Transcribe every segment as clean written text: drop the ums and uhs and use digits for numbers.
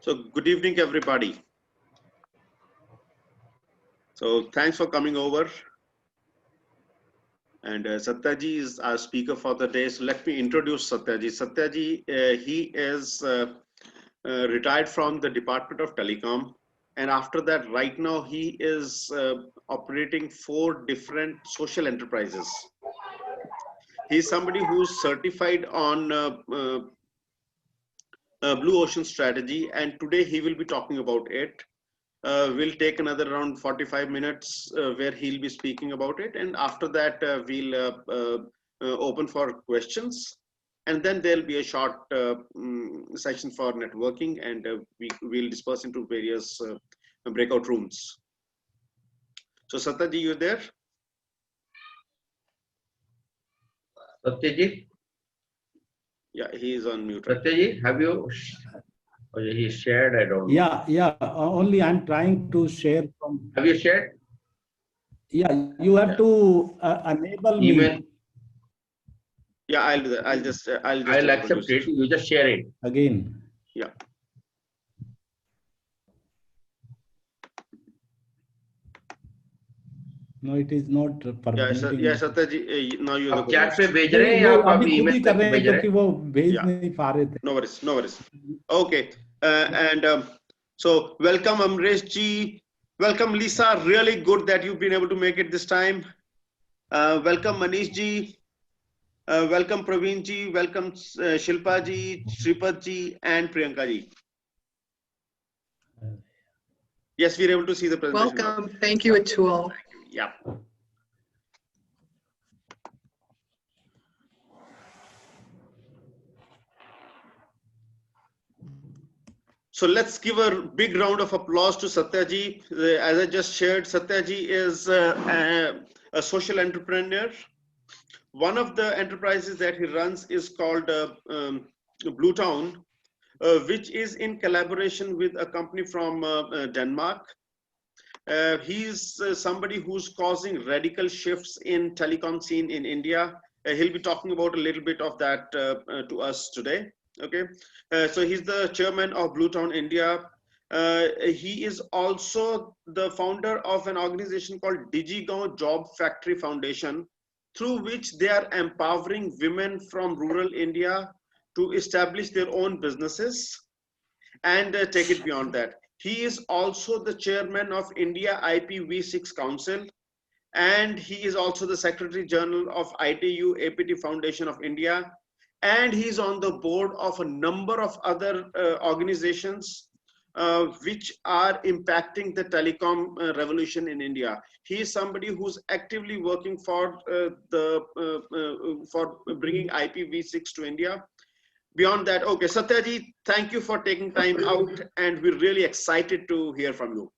So good evening, everybody. So thanks for coming over. And Satyaji is our speaker for the day. So let me introduce Satyaji. Satyaji, he is retired from the Department of Telecom. And after that, right now, he is operating 4 different social enterprises. He's somebody who's certified on Blue Ocean Strategy. And today he will be talking about it. We'll take another around 45 minutes where he'll be speaking about it. And after that, we'll open for questions. And then there'll be a short session for networking, and we'll disperse into various breakout rooms. So Satyaji, you there? Satyaji? Yeah, he is on mute. Satyaji, have you? Oh, he shared, I don't know. Yeah. Only I'm trying to share from. Have you shared? Yeah, you have to enable Email. me. Yeah, I'll do that. I'll accept it. You just share it Again. Yeah. No, it is not permitting. Yeah, Satyaji, now you're the आप chat पे host. भेज रहे हैं या आप अभी खुद email ही पे कर रहे हैं भेज रहे हैं? क्योंकि वो भेज Yeah. नहीं पा रहे थे. No worries. Okay. So welcome Amresh ji. Welcome Lisa. Really good that you've been able to make it this time. Welcome Manish ji. Welcome Praveen ji. Welcome Shilpa ji, Shripad ji, and Priyanka ji. Yes, we're able to see the presentation. Welcome. Thank you, Atul. Yeah. So let's give a big round of applause to Satyaji. As I just shared, Satyaji is a social entrepreneur. One of the enterprises that he runs is called Blue Town, which is in collaboration with a company from Denmark. He's somebody who's causing radical shifts in telecom scene in India. He'll be talking about a little bit of that to us today. Okay, so he's the chairman of Blue Town India. He is also the founder of an organization called DigiGaon Job Factory Foundation, through which they are empowering women from rural India to establish their own businesses and take it beyond that. He is also the chairman of India IPv6 Council, and he is also the Secretary General of ITU APT Foundation of India, and he's on the board of a number of other organizations which are impacting the telecom revolution in India. He is somebody who's actively working for for bringing IPv6 to India. Beyond that, okay, Satyaji, thank you for taking time out, and we're really excited to hear from you.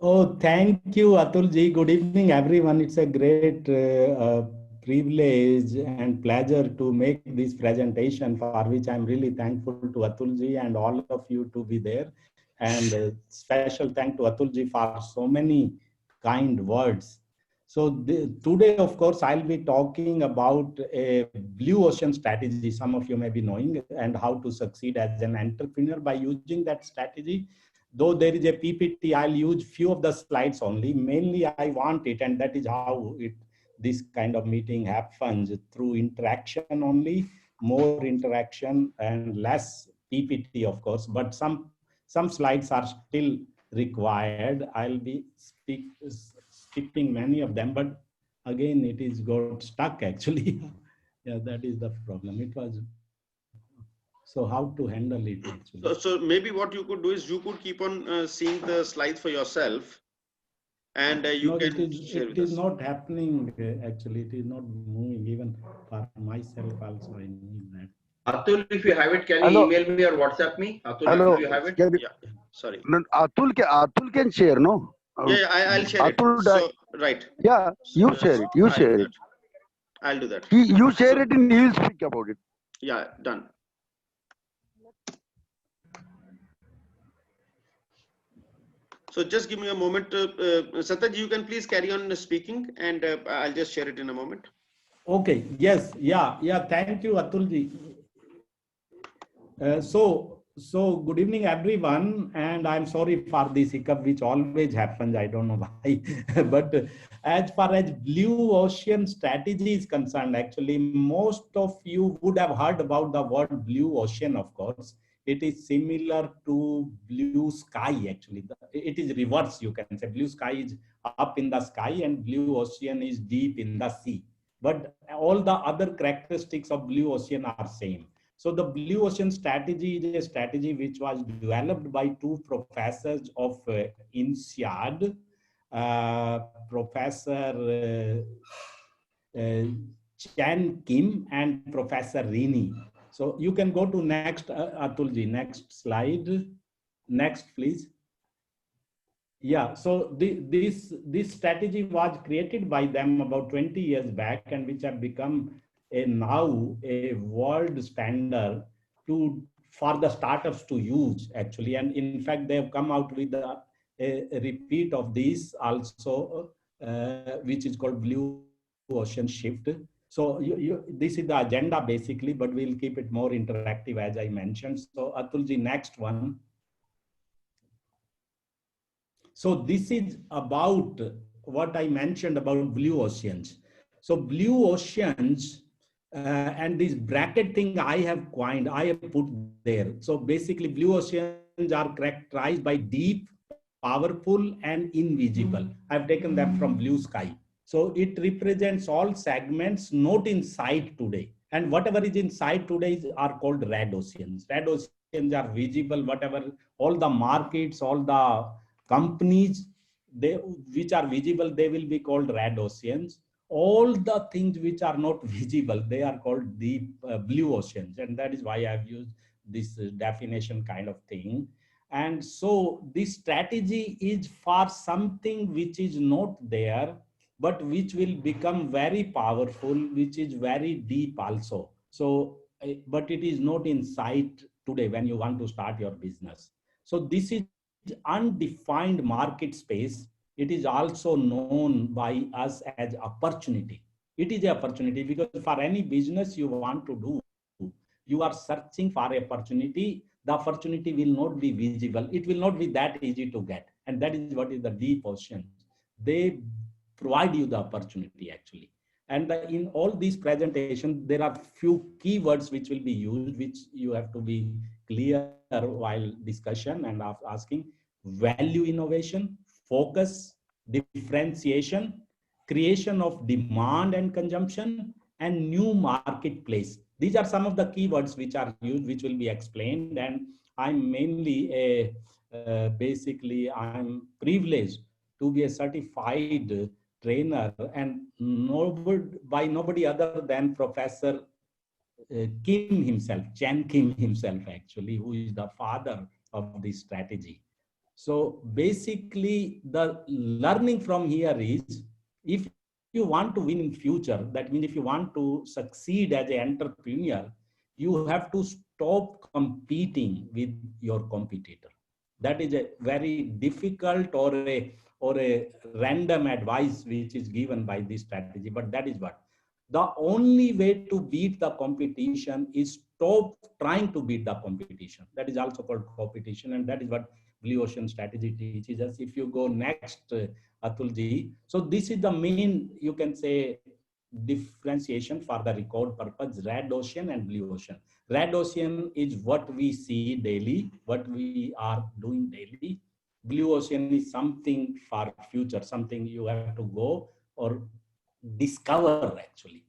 Oh, thank you, Atul ji. Good evening, everyone. It's a great privilege and pleasure to make this presentation, for which I'm really thankful to Atul ji and all of you to be there. And special thank to Atul ji for so many kind words. So today, of course, I'll be talking about a blue ocean strategy, some of you may be knowing, and how to succeed as an entrepreneur by using that strategy. Though there is a PPT, I'll use few of the slides only. Mainly, I want it, and that is how this kind of meeting happens, through interaction only, more interaction and less PPT, of course. But some slides are still required. I'll be skipping many of them, but again, it is got stuck actually. Yeah, that is the problem. It was. So how to handle it actually? So maybe what you could do is you could keep on seeing the slides for yourself, and you can share with us. It is not happening actually. It is not moving even for myself also. I need that. Atul, if you have it, can you email me or WhatsApp me? Atul, Hello. if you have it. Yeah. Sorry. No, Atul can share, no? Yeah, I'll share Atul it. So right. Yeah, you share it. You share it. I'll do that. You share it and he will speak about it. Yeah, done. So just give me a moment. Satyaji, you can please carry on speaking, and I'll just share it in a moment. Okay. Yes. Yeah. Thank you, Atulji. So So good evening, everyone, and I'm sorry for this hiccup, which always happens. I don't know why, but as far as blue ocean strategy is concerned, actually, most of you would have heard about the word blue ocean. Of course, it is similar to blue sky. Actually, it is reverse. You can say blue sky is up in the sky, and blue ocean is deep in the sea. But all the other characteristics of blue ocean are same. So the blue ocean strategy is a strategy which was developed by two professors of INSEAD, Professor Chan Kim and Professor Rini. So you can go to next, Atulji, next slide. Next, please. Yeah, so this strategy was created by them about 20 years back, and which have become now a world standard to for the startups to use actually. And in fact, they have come out with a repeat of this also, which is called Blue Ocean Shift. So this is the agenda basically, but we'll keep it more interactive as I mentioned. So Atulji, next one. So this is about what I mentioned about blue oceans. So blue oceans and this bracket thing I have coined, I have put there. So basically blue oceans are characterized by deep, powerful and invisible. I've taken them from blue sky. So it represents all segments not in sight today. And whatever is in sight today are called red oceans. Red oceans are visible, whatever, all the markets, all the companies they which are visible, they will be called red oceans. All the things which are not visible, they are called deep blue oceans, and that is why I've used this definition kind of thing. And so this strategy is for something which is not there but which will become very powerful, which is very deep also. So but it is not in sight today when you want to start your business. So this is undefined market space. It is also known by us as opportunity. It is an opportunity because for any business you want to do, you are searching for opportunity. The opportunity will not be visible. It will not be that easy to get. And that is what is the deep ocean. They provide you the opportunity actually. And in all these presentations, there are few keywords which will be used, which you have to be clear while discussion and asking: value innovation, focus, differentiation, creation of demand and consumption, and new marketplace. These are some of the keywords which are used, which will be explained. And I'm mainly basically I'm privileged to be a certified trainer, and nobody other than Professor Kim himself, Chan Kim himself, actually, who is the father of this strategy. So basically, the learning from here is, if you want to win in future, that means if you want to succeed as an entrepreneur, you have to stop competing with your competitor. That is a very difficult or a random advice which is given by this strategy, but that is what the only way to beat the competition is stop trying to beat the competition. That is also called competition, and that is what blue ocean strategy teaches us. If you go next, Atulji. So this is the main, you can say, differentiation for the record purpose: red ocean and blue ocean. Red ocean is what we see daily, what we are doing daily. Blue ocean is something for future, something you have to go or discover actually.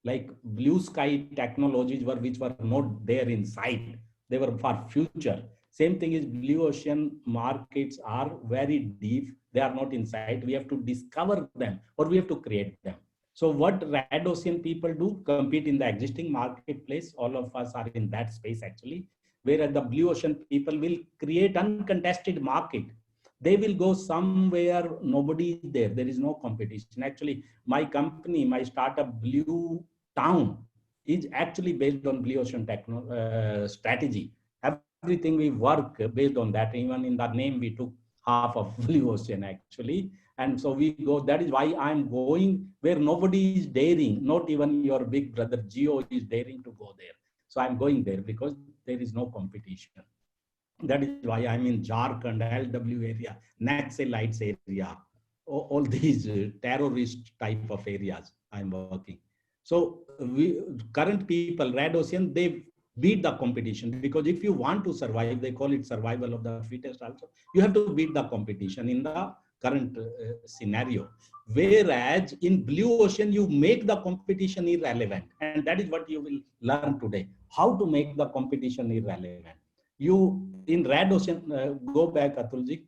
Like blue sky technologies which were not there in sight, they were for future. Same thing is blue ocean markets are very deep, they are not in sight. We have to discover them or we have to create them. So what red ocean people do, compete in the existing marketplace. All of us are in that space actually. Whereas the blue ocean people will create uncontested market. They will go somewhere nobody is there, there is no competition. Actually, my company, my startup Blue Town, is actually based on blue ocean strategy. Everything we work based on that. Even in the name we took half of blue ocean actually. And so we go, that is why I'm going where nobody is daring, not even your big brother Geo is daring to go there. So I'm going there because there is no competition. That is why I'm in Jharkhand, LW area, Naxalites area, all these terrorist type of areas I'm working. So current people, Red Ocean, they beat the competition, because if you want to survive, they call it survival of the fittest also, you have to beat the competition in the current scenario. Whereas in Blue Ocean, you make the competition irrelevant. And that is what you will learn today, how to make the competition irrelevant. You, in Red Ocean, go back, Atulji.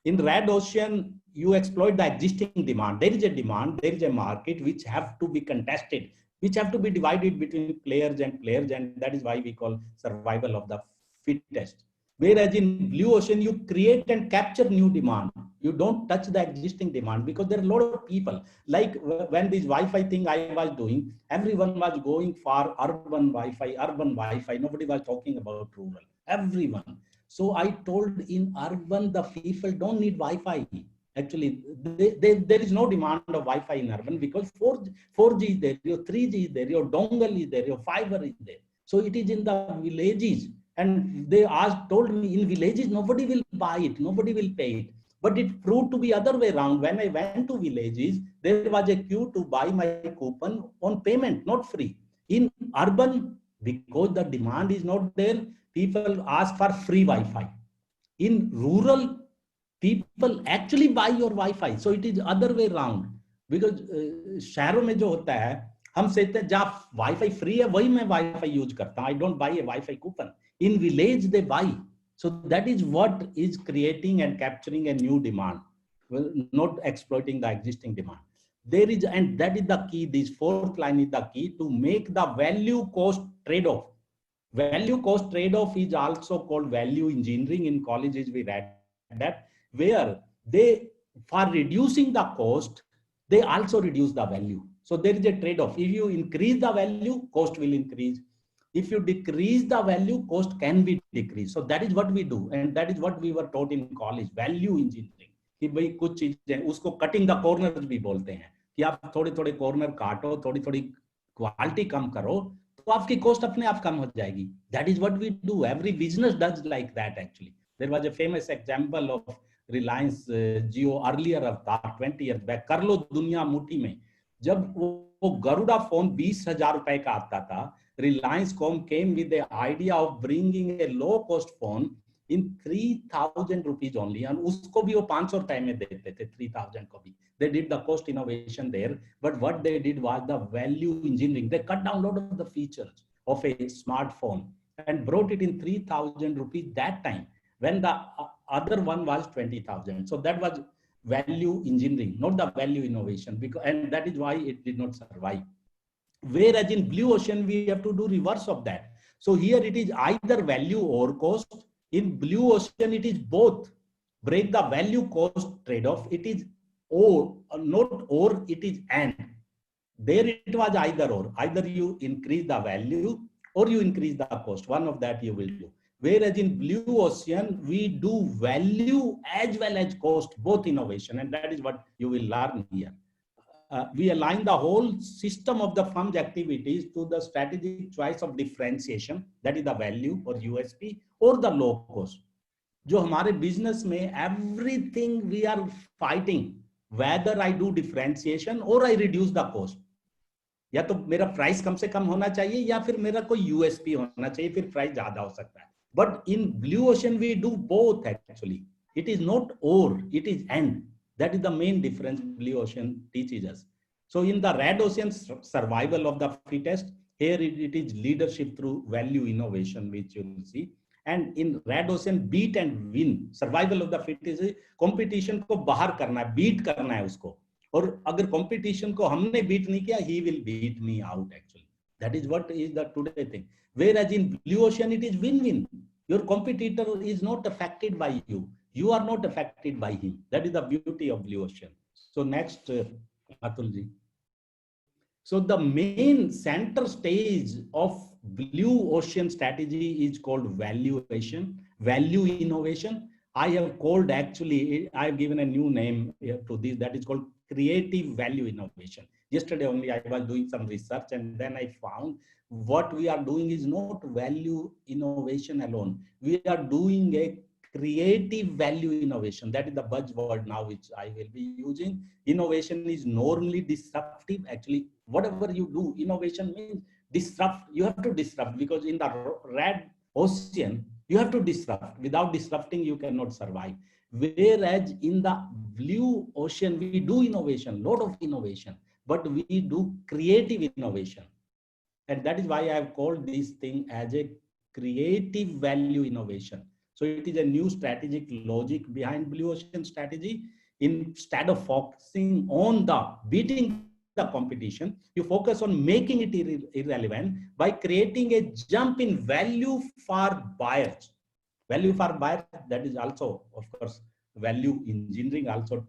In Red Ocean, you exploit the existing demand. There is a demand, there is a market which have to be contested, which have to be divided between players, and that is why we call survival of the fittest. Whereas in Blue Ocean, you create and capture new demand. You don't touch the existing demand, because there are a lot of people. Like when this Wi-Fi thing I was doing, everyone was going for urban Wi-Fi. Nobody was talking about rural. Everyone. So I told, in urban, the people don't need Wi-Fi. Actually, there is no demand of Wi-Fi in urban, because 4G is there, your 3G is there, your dongle is there, your fiber is there. So it is in the villages. And they told me, in villages, nobody will buy it, nobody will pay it. But it proved to be other way around. When I went to villages, there was a queue to buy my coupon on payment, not free. In urban, because the demand is not there, people ask for free Wi-Fi. In rural, people actually buy your Wi-Fi. So it is other way around. Because शहरों में जो होता है, हम सोचते हैं जहाँ Wi-Fi free है, वही मैं Wi-Fi use करता हूँ. I don't buy a Wi-Fi coupon. In village, they buy. So that is what is creating and capturing a new demand. Well, not exploiting the existing demand. There is, and that is the key. This fourth line is the key to make the value cost trade-off. Value cost trade-off is also called value engineering. In colleges, we read that, where they, for reducing the cost, they also reduce the value. So there is a trade-off. If you increase the value, cost will increase. If you decrease the value, cost can be decreased. So that is what we do. And that is what we were taught in college, value engineering. कि भाई कुछ चीजें, उसको cutting the corners भी बोलते हैं, कि आप थोड़े-थोड़े corner काटो, थोड़ी-थोड़ी quality कम करो, तो आपकी cost अपने आप कम हो जाएगी. That is what we do. Every business does like that actually. There was a famous example of Reliance Jio earlier avatar 20 years back. कर लो दुनिया मुट्ठी में. जब वो गरुड़ा फोन 20,000 रुपए का आता था, Reliance came with the idea of bringing a low cost phone in 3,000 rupees only, and उसको भी वो 500 रुपए में देते थे, 3,000 को भी. They did the cost innovation there, but what they did was the value engineering. They cut down a lot of the features of a smartphone and brought it in 3,000 rupees that time, when the other one was 20,000. So that was value engineering, not the value innovation, because, and that is why it did not survive. Whereas in Blue Ocean, we have to do reverse of that. So here it is either value or cost. In Blue Ocean, it is both. Break the value cost trade-off. It is or, not or, it is and. There it was either or. Either you increase the value or you increase the cost. One of that you will do. Whereas in Blue Ocean, we do value as well as cost, both innovation. And that is what you will learn here. We align the whole system of the firm's activities to the strategic choice of differentiation, that is the value or USP, or the low cost. जो हमारे business में everything we are fighting, whether I do differentiation or I reduce the cost. या तो मेरा price कम से कम होना चाहिए, या फिर मेरा कोई USP होना चाहिए, फिर price ज़्यादा हो सकता है. But in Blue Ocean we do both actually. It is not or, it is and. That is the main difference Blue Ocean teaches us. So in the Red Ocean, survival of the fittest, here it is leadership through value innovation, which you will see. And in Red Ocean, beat and win, survival of the fittest, competition को बाहर करना है, beat करना है उसको. और अगर competition को हमने beat नहीं किया, he will beat me out actually. That is what is the today thing. Whereas in Blue Ocean, it is win-win. Your competitor is not affected by you. You are not affected by him. That is the beauty of Blue Ocean. So next, Atulji. So the main center stage of Blue Ocean strategy is called valuation, value innovation. I have called actually, I have given a new name to this, that is called creative value innovation. Yesterday only I was doing some research and then I found what we are doing is not value innovation alone. We are doing a creative value innovation. That is the buzzword now which I will be using. Innovation is normally disruptive. Actually, whatever you do, innovation means disrupt. You have to disrupt, because in the red ocean, you have to disrupt. Without disrupting, you cannot survive. Whereas in the blue ocean, we do innovation, lot of innovation, but we do creative innovation. And that is why I have called this thing as a creative value innovation. So it is a new strategic logic behind blue ocean strategy. Instead of focusing on the beating the competition, you focus on making it irrelevant by creating a jump in value for buyers. Value for buyers, that is also, of course, value engineering also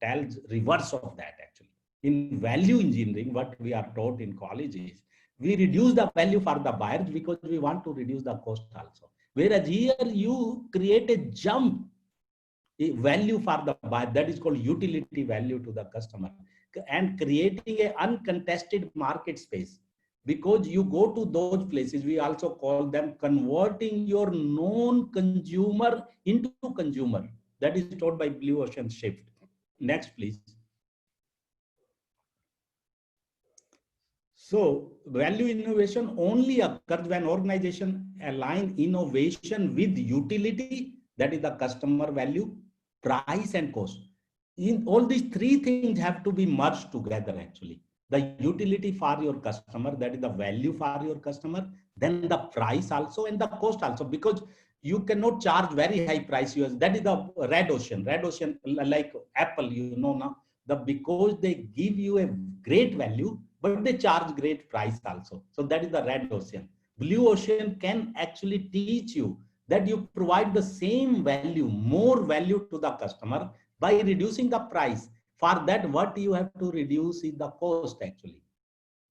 tells reverse of that actually. In value engineering, what we are taught in college is, we reduce the value for the buyers because we want to reduce the cost also. Whereas here you create a jump value for the buyer, that is called utility value to the customer, and creating an uncontested market space. Because you go to those places, we also call them converting your non-consumer into consumer. That is taught by Blue Ocean Shift. Next, please. So value innovation only occurs when organization align innovation with utility, that is the customer value, price and cost. In all these three things have to be merged together actually. The utility for your customer, that is the value for your customer, then the price also and the cost also, because you cannot charge very high price. That is the red ocean. Red ocean, like Apple, you know now, because they give you a great value, but they charge great price also. So that is the red ocean. Blue ocean can actually teach you that you provide the same value, more value to the customer by reducing the price. For that, what you have to reduce is the cost actually.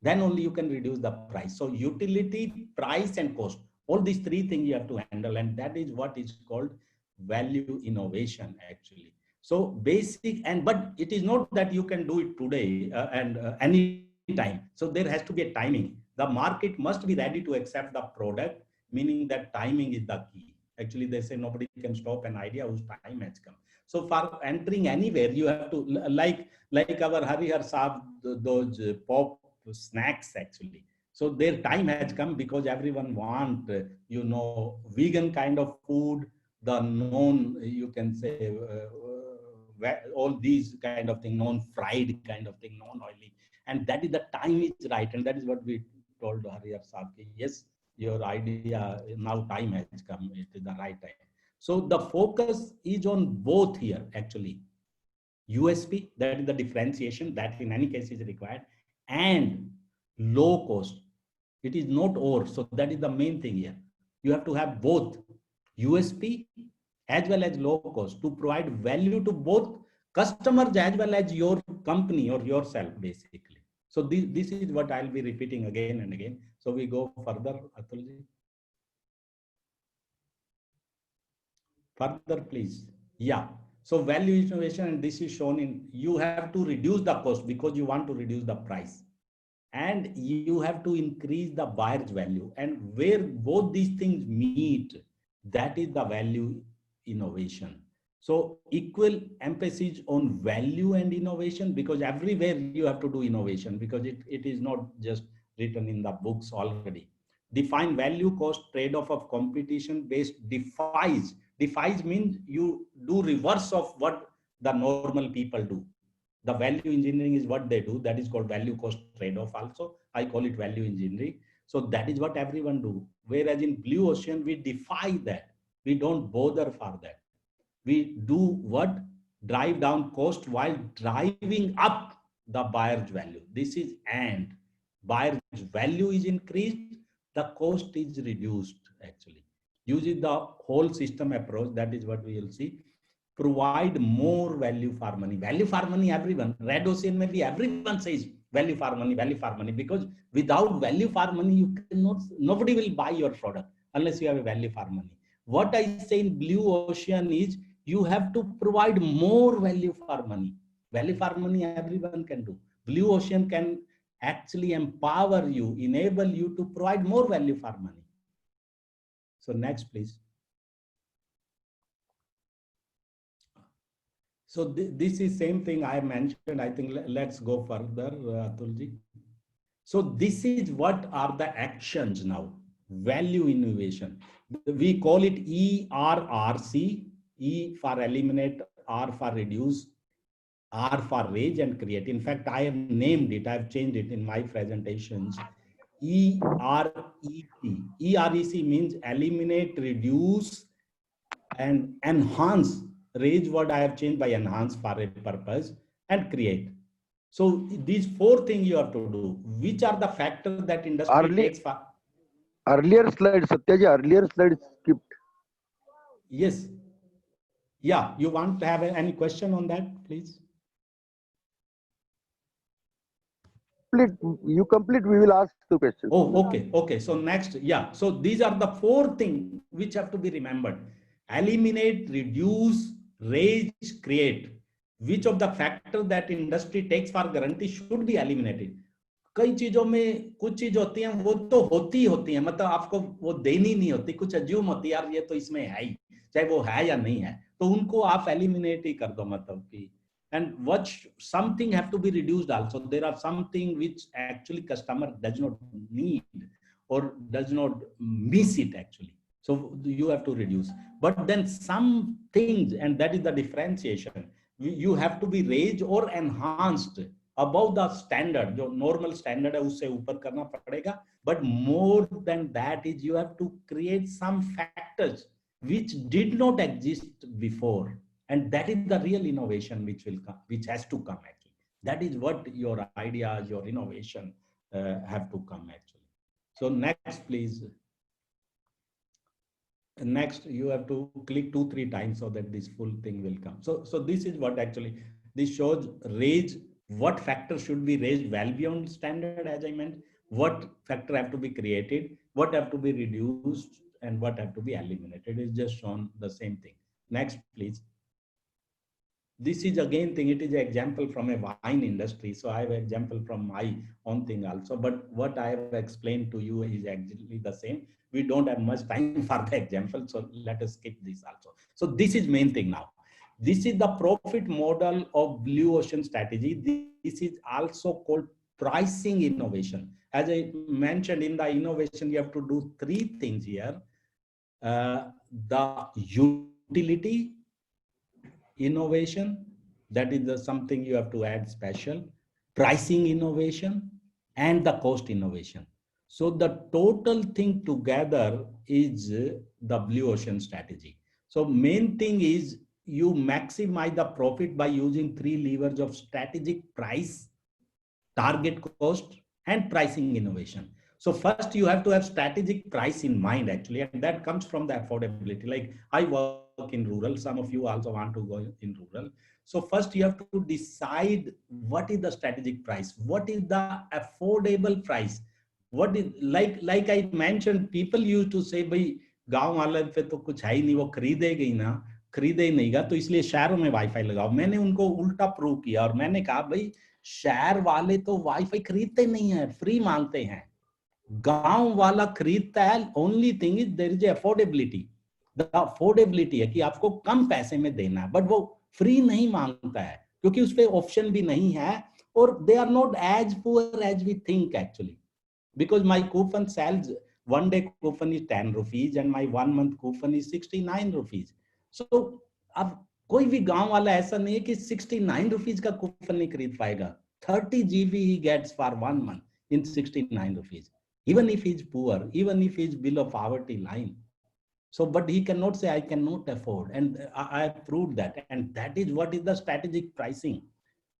Then only you can reduce the price. So utility, price and cost, all these three things you have to handle, and that is what is called value innovation actually. So basic, but it is not that you can do it today and any time. So there has to be a timing. The market must be ready to accept the product, meaning that timing is the key. Actually, they say nobody can stop an idea whose time has come. So for entering anywhere, you have to, like our Harihar Saab, those pop snacks actually. So their time has come because everyone want, vegan kind of food, the non, you can say, all these kind of thing, non-fried kind of thing, non-oily. And that is the time is right. And that is what we told Harihar Saab, yes, your idea, now time has come, it is the right time. So the focus is on both here actually. USP, that is the differentiation that in any case is required, and low cost. It is not or. So that is the main thing here. You have to have both USP as well as low cost to provide value to both customers as well as your company or yourself basically. So this is what I'll be repeating again and again. So we go further, Atulji. Further, please. Yeah. So value innovation, and this is shown in, you have to reduce the cost because you want to reduce the price. And you have to increase the buyer's value. And where both these things meet, that is the value innovation. So equal emphasis on value and innovation, because everywhere you have to do innovation, because it is not just written in the books already. Define value cost trade-off of competition based defies. Defies means you do reverse of what the normal people do. The value engineering is what they do. That is called value cost trade-off also. I call it value engineering. So that is what everyone do. Whereas in Blue Ocean, we defy that. We don't bother for that. We do what? Drive down cost while driving up the buyer's value. This is and buyer's value is increased, the cost is reduced actually. Using the whole system approach, that is what we will see. Provide more value for money. Value for money, everyone. Red Ocean maybe everyone says value for money, because without value for money, you cannot, nobody will buy your product unless you have a value for money. What I say in Blue Ocean is you have to provide more value for money. Value for money, everyone can do. Blue Ocean can actually empower you, enable you to provide more value for money. So next, please. So this is same thing I mentioned. I think let's go further, Atulji. So this is what are the actions now. Value innovation. We call it ERRC. E for eliminate, R for reduce, R for raise and create. In fact, I have named it, I've changed it in my presentations. EREC. EREC means eliminate, reduce, and enhance. Raise word I have changed by enhance for a purpose, and create. So these four things you have to do. Which are the factors that industry takes for? Earlier slide, Satyaji, earlier slide skipped. Yes. Yeah, you want to have any question on that, please? You complete, we will ask the questions. Oh, okay. Okay. So next, yeah. So these are the four things which have to be remembered. Eliminate, reduce, raise, create. Which of the factors that industry takes for guarantee should be eliminated? कई चीजों में कुछ चीज होती हैं वो तो होती है, मतलब आपको वो देनी नहीं होती, कुछ अज्यूम होती है, यार ये तो इसमें है ही, चाहे वो है या नहीं है, तो उनको आप एलिमिनेट ही कर दो, मतलब कि and what something have to be reduced also. There are something which actually customer does not need or does not miss it actually, so you have to reduce. But then some things, and that is the differentiation, you have to be raised or enhanced above the standard. जो normal standard है उससे ऊपर करना पड़ेगा. But more than that is you have to create some factors which did not exist before. And that is the real innovation which will come, which has to come actually. That is what your ideas, your innovation have to come actually. So next, please. Next, you have to click 2-3 times so that this full thing will come. So this is what actually, this shows raise, what factor should be raised well beyond standard, as I meant, what factor have to be created, what have to be reduced, and what have to be eliminated. It's just shown the same thing. Next, please. This is again thing, it is an example from a wine industry. So I have an example from my own thing also, but what I have explained to you is actually the same. We don't have much time for the example, so let us skip this also. So this is main thing now. This is the profit model of blue ocean strategy. This is also called pricing innovation. As I mentioned, in the innovation, you have to do 3 things here. The utility innovation, that is something you have to add special, pricing innovation, and the cost innovation. So the total thing together is the blue ocean strategy. So main thing is you maximize the profit by using 3 levers of strategic price, target cost, and pricing innovation. So first you have to have strategic price in mind actually, and that comes from the affordability. Like I work in rural, some of you also want to go in rural. So first you have to decide what is the strategic price, what is the affordable price. What is, like I mentioned, people used to say, भाई गांव वाले पे तो कुछ है ही नहीं, वो खरीदेगा ही ना, खरीदे ही नहीं गा, तो इसलिए शहरों में वाईफाई लगाओ. मैंने उनको उल्टा प्रूव किया और मैंने कहा भाई शहर वाले तो वाईफाई खरीदते नहीं है, फ्री मांगते हैं. गांव वाला खरीदता है, only thing is there is affordability. The affordability है कि आपको कम पैसे में देना है, बट वो फ्री नहीं मांगता है क्योंकि उस पे ऑप्शन भी नहीं है, और they are not as poor as we think actually, because my coupon sells, one day coupon is 10 rupees and my 1 month coupon is 69 rupees. So अब कोई भी गांव वाला ऐसा नहीं है कि 69 rupees का कूपन नहीं खरीद पाएगा. 30 GB he gets for 1 month in 69 rupees. Even if he's poor, even if he's below poverty line. So, but he cannot say, I cannot afford. And I have proved that. And that is what is the strategic pricing.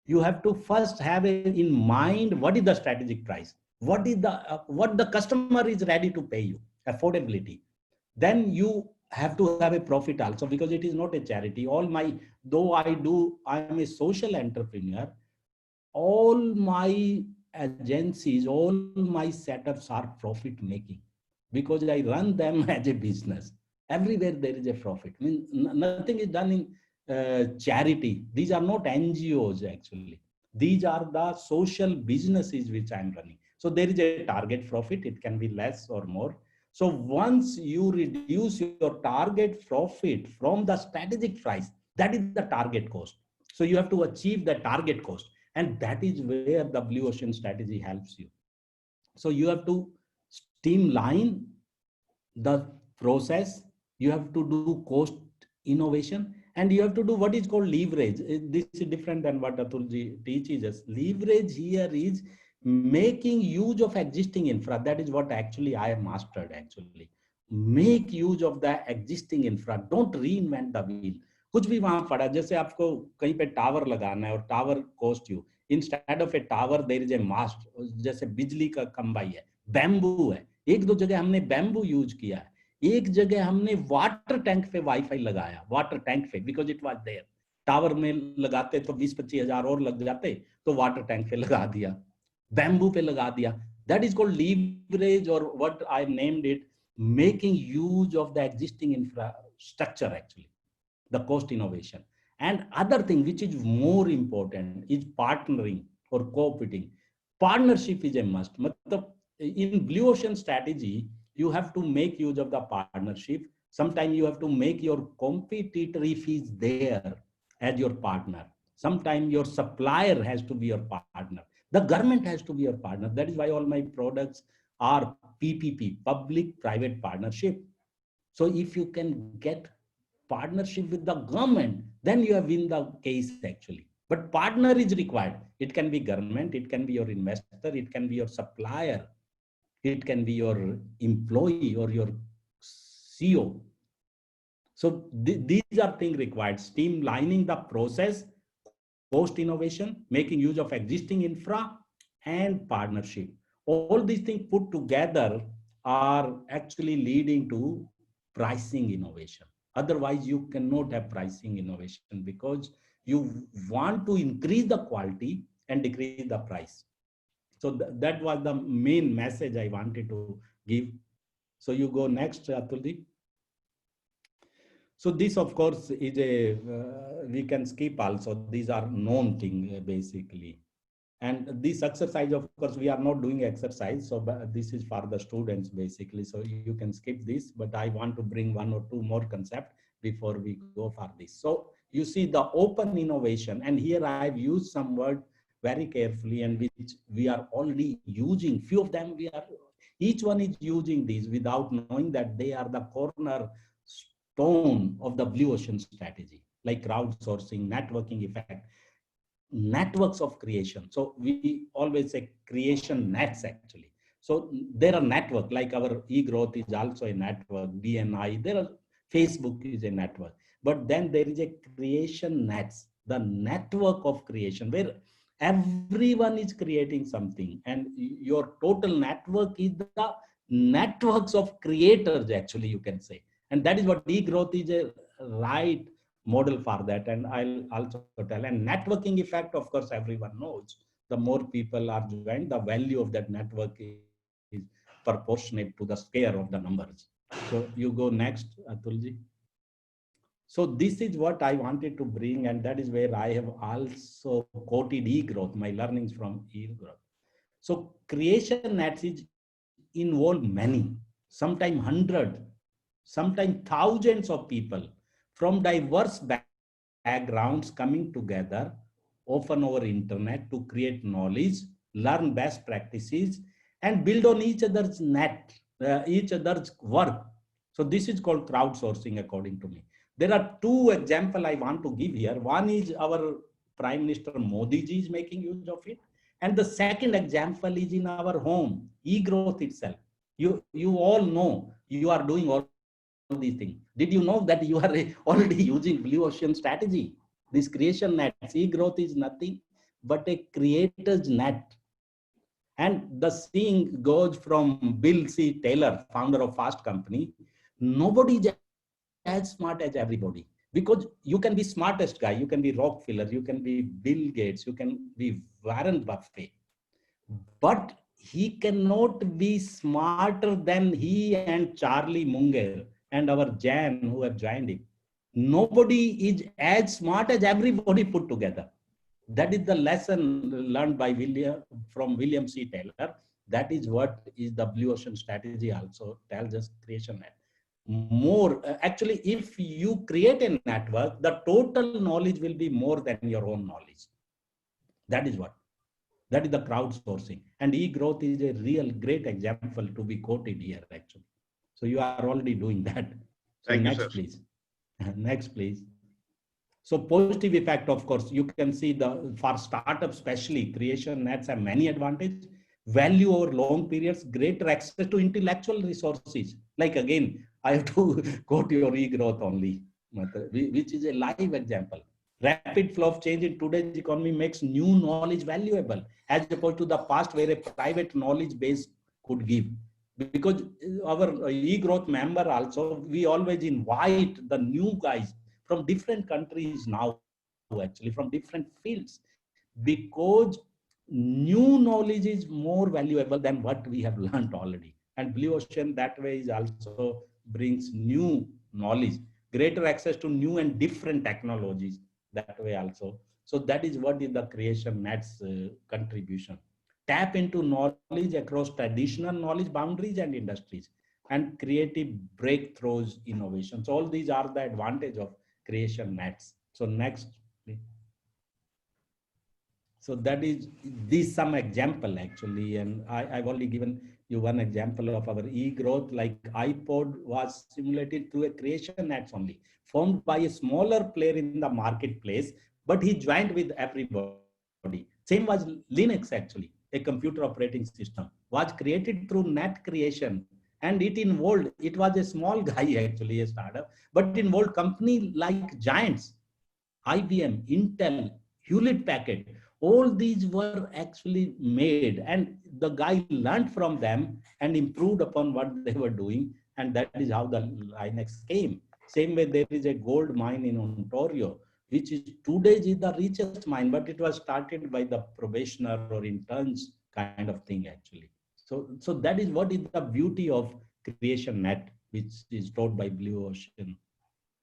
You have to first have in mind, what is the strategic price? What is the, what the customer is ready to pay you, affordability. Then you have to have a profit also, because it is not a charity. All my, though I am a social entrepreneur, all my agencies, all my setups are profit making because I run them as a business. Everywhere there is a profit. I mean, nothing is done in charity. These are not NGOs actually. These are the social businesses which I'm running. So there is a target profit. It can be less or more. So once you reduce your target profit from the strategic price, that is the target cost. So you have to achieve the target cost. And that is where the blue ocean strategy helps you. So you have to streamline the process. You have to do cost innovation, and you have to do what is called leverage. This is different than what Atulji teaches us. Leverage here is making use of existing infra. That is what actually I have mastered actually. Make use of the existing infra. Don't reinvent the wheel. कुछ भी वहां पड़ा, जैसे आपको कहीं पे tower लगाना है और tower cost you, instead of a tower there is a mast, जैसे बिजली का खंभा है, बैम्बू है, एक दो जगह हमने बैम्बू यूज किया है, एक जगह हमने वाटर टैंक पे वाईफाई लगाया, वाटर टैंक पे, because it was there. Tower में लगाते तो 20-25 हजार और लग जाते, तो वाटर टैंक पे लगा दिया, बैम्बू पे लगा दिया। दैट इज कॉल्ड लीवरेज, और what I named it making use of the existing infrastructure, actually the cost innovation. And other thing which is more important is partnering or co-opting. Partnership is a must. In blue ocean strategy, you have to make use of the partnership. Sometimes you have to make your competitor, if he's there, as your partner. Sometimes your supplier has to be your partner. The government has to be your partner. That is why all my products are PPP, public-private partnership. So if you can get partnership with the government, then you have win the case actually. But partner is required. It can be government, it can be your investor, it can be your supplier, it can be your employee or your CEO. So these are things required: streamlining the process, cost innovation, making use of existing infra, and partnership. All these things put together are actually leading to pricing innovation. Otherwise, you cannot have pricing innovation, because you want to increase the quality and decrease the price. So that was the main message I wanted to give. So you go next, Atulji. So this, of course, is a, we can skip also. These are known things basically. And this exercise, of course, we are not doing exercise. So this is for the students basically. So you can skip this, but I want to bring one or two more concepts before we go for this. So you see the open innovation, and here I've used some word very carefully, and which we are already using. Few of them each one is using these without knowing that they are the cornerstone of the blue ocean strategy, like crowdsourcing, networking effect, networks of creation. So we always say creation nets actually. So there are network, like our eGrowth is also a network, BNI, there are, Facebook is a network, but then there is a creation nets, the network of creation, where everyone is creating something, and your total network is the networks of creators actually, you can say. And that is what eGrowth is a right model for that. And I'll also tell, and networking effect, of course, everyone knows, the more people are joined, the value of that network is proportionate to the scale of the numbers. So you go next, Atulji. So this is what I wanted to bring, and that is where I have also quoted eGrowth, my learnings from eGrowth. So creation nets is involve many, sometimes 100, sometimes thousands of people from diverse backgrounds coming together, often over internet, to create knowledge, learn best practices, and build on each other's net, each other's work. So this is called crowdsourcing, according to me. There are two examples I want to give here. One is our Prime Minister Modi ji is making use of it. And the second example is in our home, eGrowth itself. You all know you are doing all these things. Did you know that you are already using blue ocean strategy? This creation net, eGrowth is nothing but a creator's net. And the saying goes from Bill C. Taylor, founder of Fast Company, nobody is as smart as everybody. Because you can be smartest guy, you can be Rockefeller, you can be Bill Gates, you can be Warren Buffett, but he cannot be smarter than he and Charlie Munger and our Jan who have joined him. Nobody is as smart as everybody put together. That is the lesson learned by from William C. Taylor. That is what is the Blue Ocean strategy also tells us creation net. More, actually, if you create a network, the total knowledge will be more than your own knowledge. That is what. That is the crowdsourcing. And e-growth is a real great example to be quoted here, actually. So you are already doing that. So Thank you, next, sir. please. Next, please. So positive effect, of course, you can see for startups, especially creation nets have many advantages. Value over long periods, greater access to intellectual resources. Like again, I have to go to your e-growth only, which is a live example. Rapid flow of change in today's economy makes new knowledge valuable as opposed to the past where a private knowledge base could give. Because our e-growth member also, we always invite the new guys from different countries now, actually from different fields, because new knowledge is more valuable than what we have learned already. And Blue Ocean that way is also brings new knowledge, greater access to new and different technologies that way also. So that is what is the creation net's contribution. Tap into knowledge across traditional knowledge boundaries and industries, and creative breakthroughs, innovations. All these are the advantage of creation nets. So next, please. So that is this some example actually, and I've already given you one example of our e-growth. Like iPod was simulated through a creation nets only, formed by a smaller player in the marketplace, but he joined with everybody. Same was Linux actually, a computer operating system was created through net creation, and it was a small guy actually, a startup, but involved company like giants IBM, Intel, Hewlett Packard, all these were actually made, and the guy learned from them and improved upon what they were doing, and that is how the Linux came. Same way, there is a gold mine in Ontario, which is today is the richest mine, but it was started by the probationer or interns kind of thing actually. So that is what is the beauty of creation net, which is taught by Blue Ocean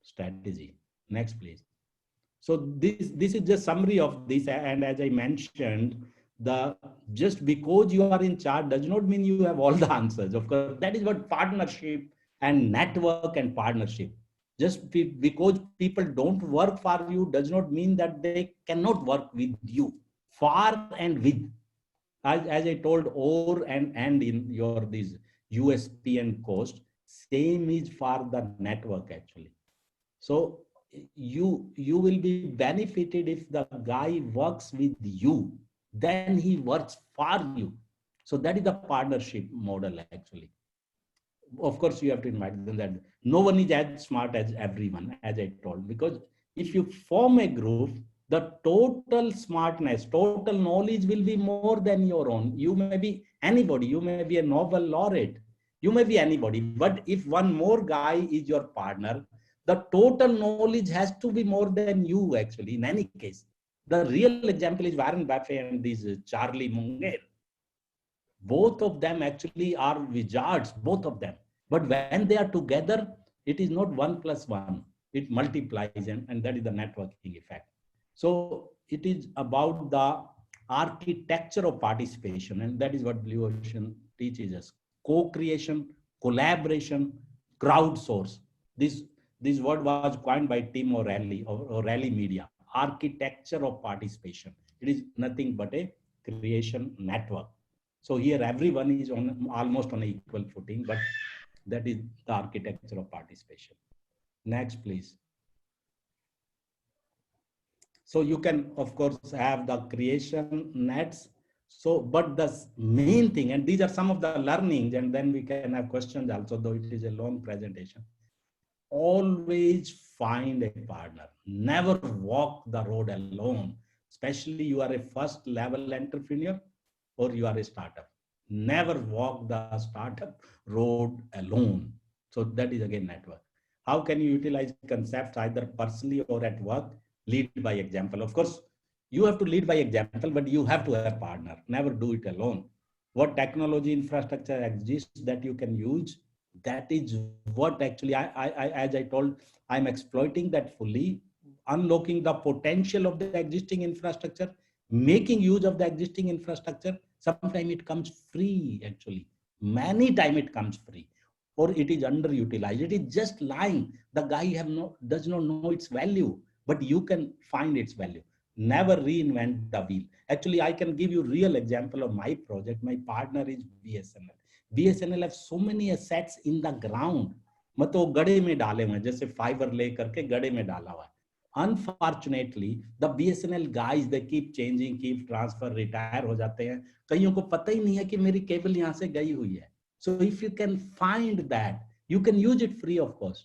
strategy. Next, please. So this is just summary of this, and as I mentioned, the just because you are in charge does not mean you have all the answers. Of course, that is what partnership and network and partnership. Just because people don't work for you does not mean that they cannot work with you. For and with, as I told, or and in your this USP and cost, same is for the network actually. So you will be benefited if the guy works with you, then he works for you. So that is the partnership model actually. Of course, you have to invite them that no one is as smart as everyone, as I told, because if you form a group, the total smartness, total knowledge will be more than your own. You may be anybody, you may be a Nobel laureate, you may be anybody, but if one more guy is your partner, the total knowledge has to be more than you actually, in any case. The real example is Warren Buffett and this Charlie Munger. Both of them actually are wizards, both of them. But when they are together, it is not 1+1, it multiplies, and that is the networking effect. So it is about the architecture of participation, and that is what Blue Ocean teaches us. Co-creation, collaboration, crowdsource. This word was coined by Tim O'Reilly or O'Reilly Media. Architecture of participation. It is nothing but a creation network. So here everyone is on almost on an equal footing, but that is the architecture of participation. Next, please. So you can, of course, have the creation nets. So, but the main thing, and these are some of the learnings, and then we can have questions also, though it is a long presentation. Always find a partner. Never walk the road alone, especially you are a first level entrepreneur or you are a startup. Never walk the startup road alone. So that is again network. How can you utilize concepts either personally or at work? Lead by example. Of course, you have to lead by example, but you have to have a partner. Never do it alone. What technology infrastructure exists that you can use, that is what actually as I told, I'm exploiting that fully. unlocking the potential of the existing infrastructure, making use of the existing infrastructure. Sometimes it comes free, actually. Many times it comes free, or it is underutilized. It is just lying. The guy does not know its value, but you can find its value. Never reinvent the wheel. Actually, I can give you real example of my project. My partner is BSNL. BSNL have so many assets in the ground. मतलब गड़े में डाले हुए हैं, जैसे fibre ले करके गड़े में डाला हुआ है. Unfortunately, the BSNL guys, they keep changing, keep transfer, retire हो जाते हैं. कईयों को पता ही नहीं है कि मेरी केबल यहाँ से गई हुई है. So if you can find that, you can use it free of cost.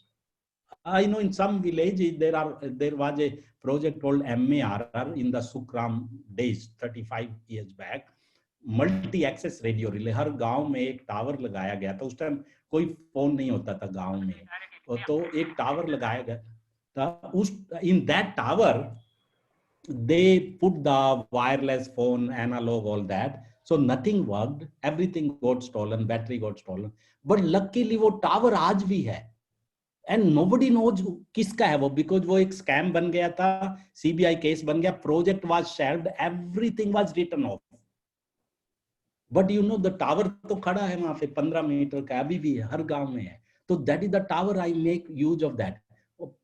I know in some villages there was a project called MARR in the Sukram days, 35 years back. Multi access radio relay, हर गांव में एक tower लगाया गया था. उस time कोई phone नहीं होता था गांव में, तो एक टावर लगाया गया था. उस in that tower they put the wireless phone, analog, all that. So nothing worked, everything got stolen, battery got stolen. But luckily वो टावर आज भी है. And nobody knows किसका है वो, because वो एक scam बन गया था, CBI case बन गया, project was shelved, everything was written off. But you know the tower तो खड़ा है वहाँ पे 15 मीटर का, अभी भी है, हर गांव में है. So that is the tower, I make use of that.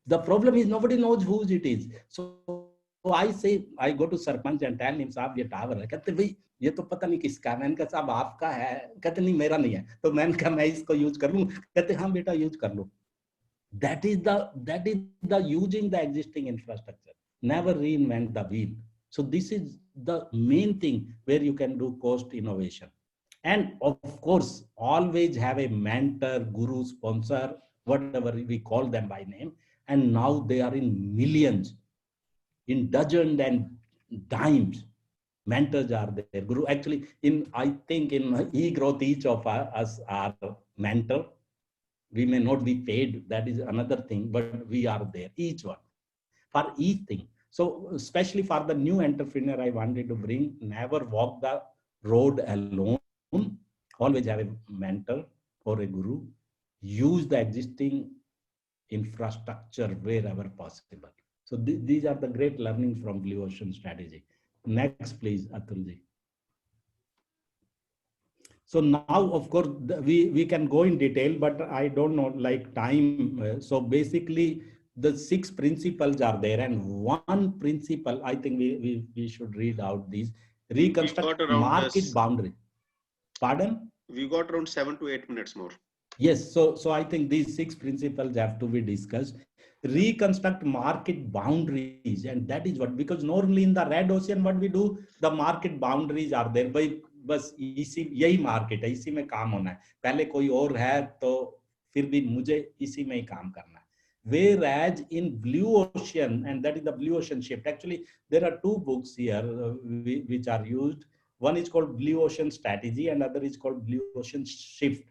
The problem is nobody knows whose it is. So I say, I go to sarpanch and tell him, साहब ये टावर है. कहते भाई ये तो पता नहीं किसका है. मैंने कहा साहब आपका है. कहते नहीं मेरा नहीं है. तो मैंने कहा मैं इसको यूज कर लूं. कहते हाँ बेटा यूज कर लो. That is the using the existing infrastructure. Never reinvent the wheel. So this is the main thing where you can do cost innovation. And of course, always have a mentor, guru, sponsor, whatever we call them by name. And now they are in millions, in dozens and dimes. Mentors are there. Guru, actually, I think in e-growth, each of us are mentor. We may not be paid, that is another thing, but we are there, each one, for each thing. So especially for the new entrepreneur, I wanted to bring, never walk the road alone. Always have a mentor or a guru. Use the existing infrastructure wherever possible. So these are the great learnings from Blue Ocean Strategy. Next, please, Atulji. So now, of course, we can go in detail, but I don't know, like time. So basically, the 6 principles are there, and one principle, I think we should read out these. Reconstruct market boundary. Pardon? We got around 7 to 8 minutes more. Yes, so I think these 6 principles have to be discussed. Reconstruct market boundaries, and that is what, because normally in the red ocean, what we do, the market boundaries are there. By बस इसी यही market है, इसी में काम होना है. पहले कोई और है तो फिर भी मुझे इसी में ही काम करना है. Whereas in Blue Ocean, and that is the Blue Ocean Shift. Actually, there are 2 books here which are used. One is called Blue Ocean Strategy, and other is called Blue Ocean Shift.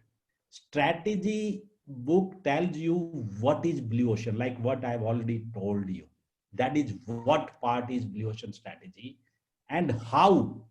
Strategy book tells you what is Blue Ocean, like what I've already told you. That is what part is Blue Ocean Strategy, and how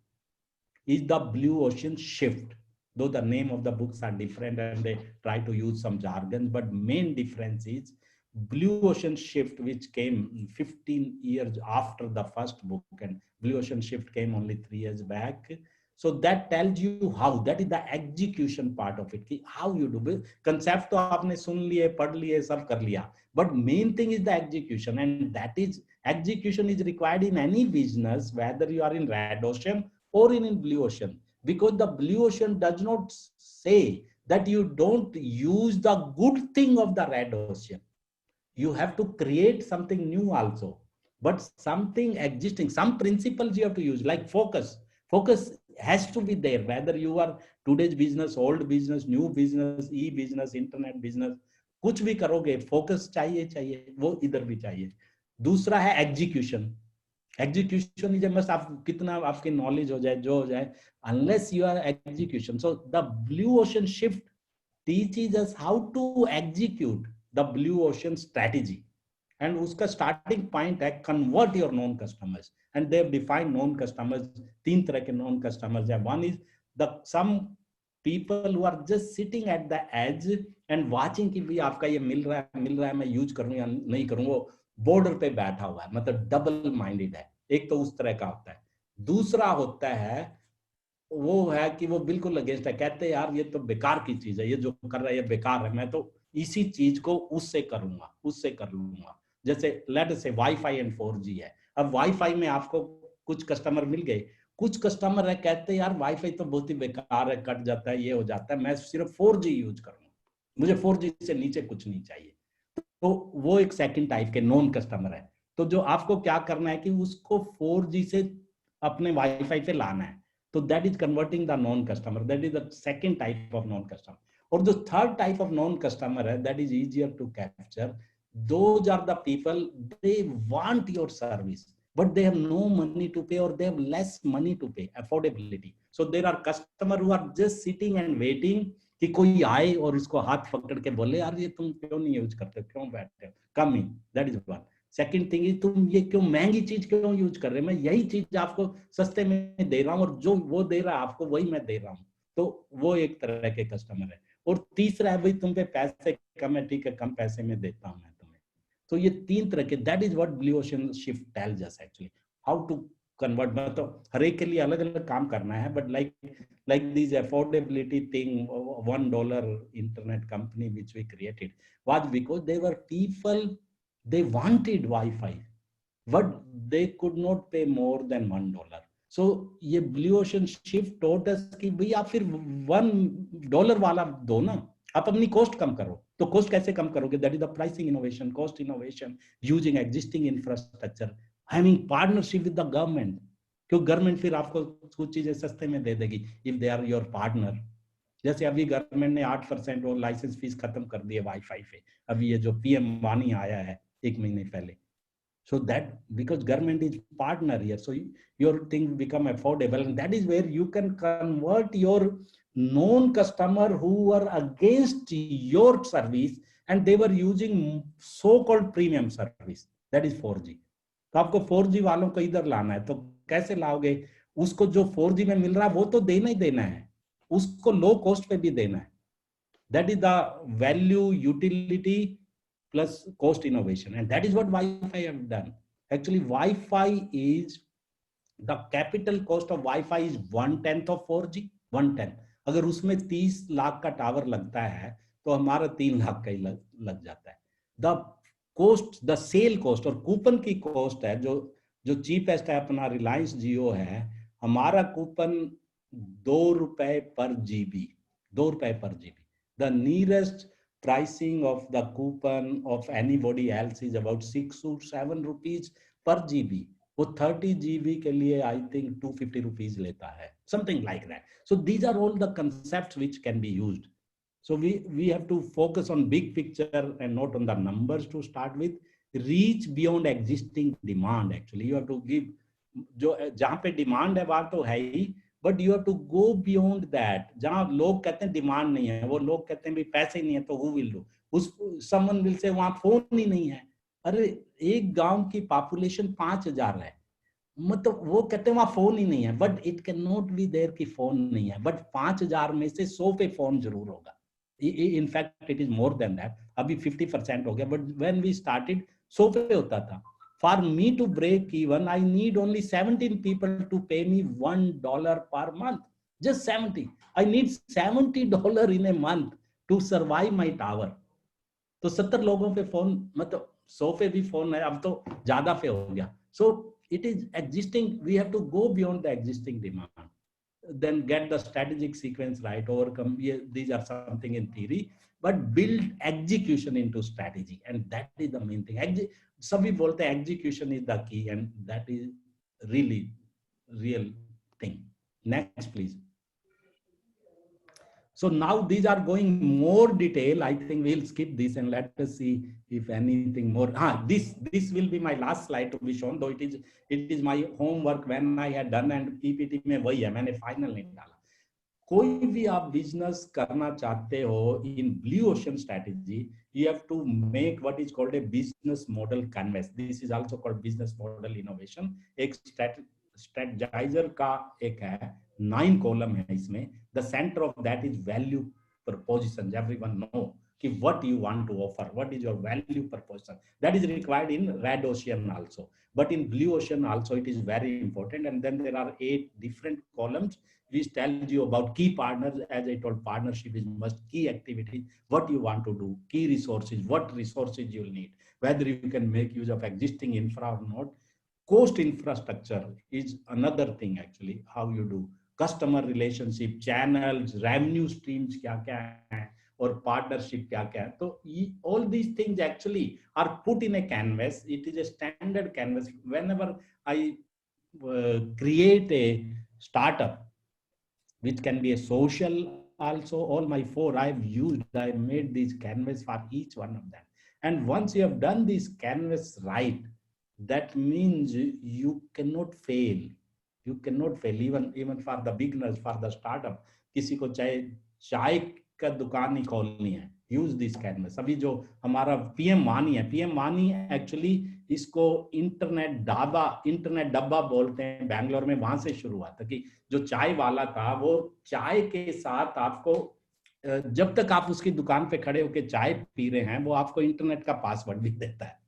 is the Blue Ocean Shift. Though the name of the books are different and they try to use some jargon, but main difference is Blue Ocean Shift, which came 15 years after the first book, and Blue Ocean Shift came only 3 years back. So that tells you how, that is the execution part of it. How you do. Concept to aapne sun liye, pad liye, sab kar liya. But main thing is the execution, and that is execution is required in any business, whether you are in Red Ocean or in Blue Ocean, because the Blue Ocean does not say that you don't use the good thing of the Red Ocean. You have to create something new also, but something existing, some principles you have to use, like focus. Focus has to be there, whether you are today's business, old business, new business, e-business, internet business, कुछ भी करोगे, focus चाहिए, वो इधर भी चाहिए. दूसरा है execution. Execution is a must. आप कितना आपकी knowledge हो जाए, जो हो जाए, unless you are execution. So the Blue Ocean Shift teaches us how to execute the Blue Ocean Strategy. And उसका starting point है convert your known customers. And they have defined known customers. 3 तरह के known customers है. One is some people who are just sitting at the edge and watching कि भी आपका ये मिल रहा है, मैं use करूँ या नहीं करूँ. बॉर्डर पे बैठा हुआ है, मतलब डबल माइंडेड है। एक तो उस तरह का होता है। दूसरा होता है वो है कि वो बिल्कुल अगेंस्ट है, कहते हैं यार ये तो बेकार की चीज है, ये जो कर रहा है ये बेकार है, मैं तो इसी चीज को उससे करूंगा, उससे कर लूंगा। जैसे लेट से वाईफाई एंड 4G है। अब वाईफाई में आपको कुछ कस्टमर मिल गए, कुछ कस्टमर है कहते हैं यार वाईफाई तो बहुत ही बेकार है, कट जाता है, ये हो जाता है, मैं सिर्फ 4G यूज करूंगा, मुझे 4G से नीचे कुछ नहीं चाहिए। तो वो एक सेकंड टाइप के नॉन कस्टमर है। तो जो आपको क्या करना है कि उसको 4G से अपने वाईफाई पे लाना है, तो that is converting the non customer, that is the second type of non customer. और जो third type of non customer है, that is easier to capture, those are the people, they want your service but they have no money to pay, or they have less money to pay, affordability. So there are customer who are just sitting and waiting कि कोई आए और इसको हाथ पकड़ के बोले यार ये तुम क्यों नहीं यूज करते, क्यों बैठते हो, come in, that is one. Second thing is तुम ये क्यों महंगी चीज क्यों यूज कर रहे हैं, मैं यही चीज आपको सस्ते में दे रहा हूँ और जो वो दे रहा है आपको वही मैं दे रहा हूँ। तो वो एक तरह के कस्टमर है। और तीसरा है भाई तुम पे पैसे कम है, ठीक है कम पैसे में देता हूँ मैं तुम्हें। तो ये तीन तरह के, that is what blue ocean shift tells us actually how to convert. मतलब हर एक के लिए अलग अलग काम करना है, but like this affordability thing, $1 internet company which we created was because they were people, they wanted Wi-Fi but they could not pay more than $1. So ये blue ocean shift taught us कि भाई आप फिर $1 वाला दो ना, आप अपनी कॉस्ट कम करो। तो कॉस्ट कैसे कम करोगे, that is the pricing innovation, cost innovation, using existing infrastructure, having partnership with the government, क्योंकि गवर्नमेंट फिर आपको कुछ चीजें सस्ते में दे देगी if they are your partner. जैसे अभी गवर्नमेंट ने 8% वो लाइसेंस फीस खत्म कर दी है वाईफाई पे, अभी ये जो पीएम वानी आया है 1 महीने पहले। So that because government is partner here, so your thing become affordable, and that is where you can convert your known customer who were against your service and they were using so-called premium service, that is 4G। तो आपको 4G वालों को इधर लाना है, तो कैसे लाओगे, उसको जो 4G में मिल रहा है वो तो देना ही देना है, उसको लो कॉस्ट पे भी देना है। That is the value utility plus cost innovation, and that is what Wi-Fi have done. Actually Wi-Fi is, the capital cost of Wi-Fi is 1/10 of 4G, 1/10। अगर उसमें 30 लाख का टावर लगता है तो हमारा 3 लाख का ही लग जाता है। The cost, the sale cost और कूपन की कॉस्ट है, जो चीपेस्ट है अपना रिलायंस जियो है, हमारा कूपन ₹2 पर GB, ₹2 per GB। The nearest pricing of the coupon of anybody else is about 6 or 7 rupees per GB। वो 30 GB के लिए I think 250 rupees लेता है, something like that। So these are all the concepts which can be used। So we have to focus on big picture and not on the numbers to start with। Reach beyond existing demand, actually you have to give, जो जहाँ पे demand है वहां तो है ही, but you have to go beyond that. जहां लोग कहते हैं डिमांड नहीं है, वो लोग कहते हैं भाई पैसे नहीं है तो हु विल डू, उस समवन विल से वहां फोन ही नहीं है। अरे एक गांव की पॉपुलेशन 5000 है, मतलब वो कहते हैं वहां फोन ही नहीं है, but it can not be there कि फोन नहीं है, बट 5000 में से 100 पे फोन जरूर होगा। In fact it is more than that, अभी 50% हो गया, बट व्हेन वी स्टार्टेड 100 पे होता था। For me to break even, I need only 17 people to pay me $1 per month. Just 70. I need $70 in a month to survive my tower. तो 70 लोगों पे phone, मतलब 100 पे भी फोन है, अब तो ज्यादा पे हो गया। So it is existing, we have to go beyond the existing demand, then get the strategic sequence right, overcome, these are something in theory, but build execution into strategy, and that is the main thing। सभी बोलते हैं execution is the key, and that is really real thing। Next please। So now these are going more detail, I think we'll skip this and let us see if anything more। This will be my last slide to be shown, though it is my homework when I had done, and PPT में वही है, मैंने final नहीं डाला। कोई भी आप business करना चाहते हो in blue ocean strategy, you have to make what is called a business model canvas। This is also called business model innovation। एक strategizer का एक है, 9 column है इसमें। The center of that is value propositions, everyone know what you want to offer, what is your value proposition. That is required in red ocean also, but in blue ocean also it is very important. And then there are 8 different columns which tells you about key partners. As I told, partnership is must, key activities, what you want to do, key resources, what resources you'll need, whether you can make use of existing infra or not. Cost infrastructure is another thing actually, how you do customer relationship, channels, revenue streams क्या क्या है, और partnership क्या क्या है. So all these things actually are put in a canvas. It is a standard canvas. Whenever I create a startup, which can be a social also, all my 4 I've used, I made these canvas for each one of them. And once you have done this canvas right, that means you cannot fail. You cannot fail, even for the beginners, for the startup. किसी को चाय का दुकान ही खोलनी है, use this canvas. अभी जो हमारा PM वानी है, PM वानी एक्चुअली इसको इंटरनेट डब्बा बोलते हैं बैंगलोर में, वहां से शुरू हुआ था कि जो चाय वाला था वो चाय के साथ आपको, जब तक आप उसकी दुकान पे खड़े होकर चाय पी रहे हैं, वो आपको इंटरनेट का पासवर्ड भी देता है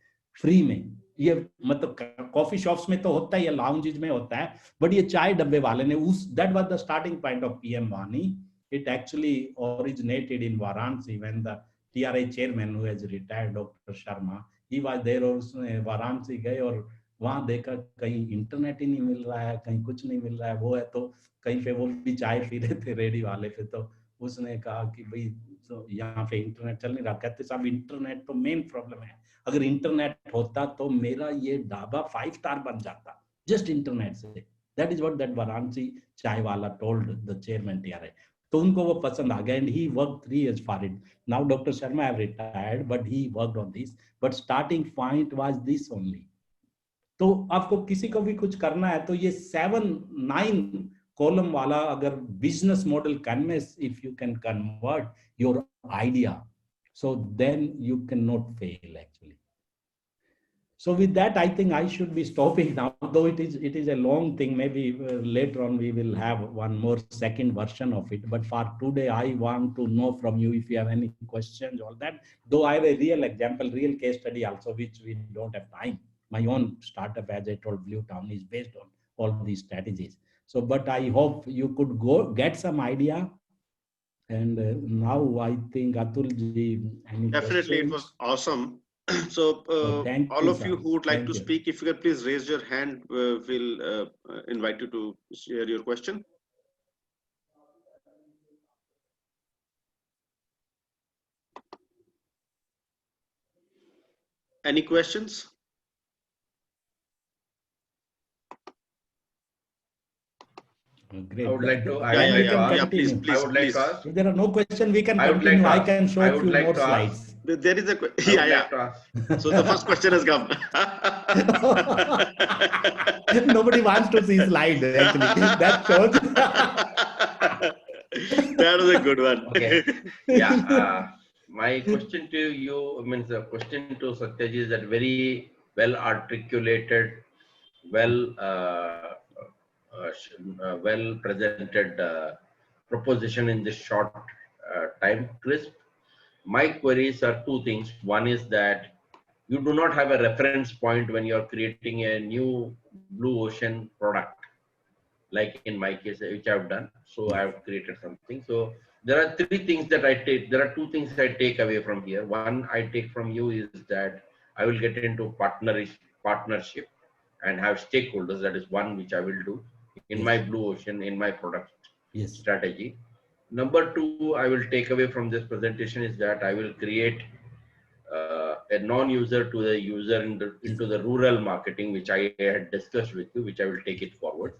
फ्री में. ये मतलब कॉफी शॉप्स में तो होता है, या लाउंजेस में होता है, बट ये चाय डब्बे वाले ने that was the starting point of PM वानी. It actually originated in Varanasi when the TRI chairman who has retired, Dr. Sharma, he was there. और वाराणसी गए और वहां देखा कहीं इंटरनेट ही नहीं मिल रहा है, कहीं कुछ नहीं मिल रहा है. वो है तो कहीं पे वो भी चाय पी रहे थे रेडी वाले पे, तो उसने कहा कि भाई तो यहाँ पे इंटरनेट चल नहीं रहा. कहते साहब इंटरनेट तो मेन प्रॉब्लम है, अगर इंटरनेट होता तो मेरा ये ढाबा 5 स्टार बन जाता, जस्ट इंटरनेट से. That is what that Varanasi चाय वाला टोल्ड द चेयरमैन TRI. तो उनको वो पसंद आ गया, and he work 3 years for it. Now doctor Sharma have retired, but he worked on this, but starting point was this only. तो आपको किसी को भी कुछ करना है तो ये 7-9 कॉलम वाला अगर business model canvas, if you can convert your idea, so then you cannot fail actually. So with that, I think I should be stopping now, though it is a long thing. Maybe later on we will have one more second version of it, but for today I want to know from you if you have any questions, all that. Though I have a real example, real case study also, which we don't have time. My own startup, as I told, Blue Town, is based on all these strategies. So but I hope you could go get some idea. And now I think Atul ji, any Definitely, it questions? was awesome. So thank all you, of sir. you who would like Thank to you. speak, if you could please raise your hand, we'll invite you to share your question. Any questions? Great. I would like to. I Yeah, would yeah, like to yeah, ask. yeah. Please, Continue. I please, would like please. to ask. If there are no questions, we can I would like continue. to I ask. can show I a would few like more to ask. slides. There is a I would yeah, like yeah. to ask. So the first question has come. Nobody wants to see slides actually. That shows. That was a good one. Okay. Yeah. My question to you means the question to Satyaji is that very well articulated, well well presented proposition in this short time, crisp. My queries are 2 things. One is that you do not have a reference point when you're creating a new blue ocean product, like in my case, which I've done. So I've created something. So there are 3 things that I take. There are 2 things I take away from here. One I take from you is that I will get into partnership and have stakeholders. That is one which I will do in Yes. my blue ocean, in my product Yes. strategy. Number 2, I will take away from this presentation is that I will create a non-user to the user into the rural marketing, which I had discussed with you, which I will take it forward.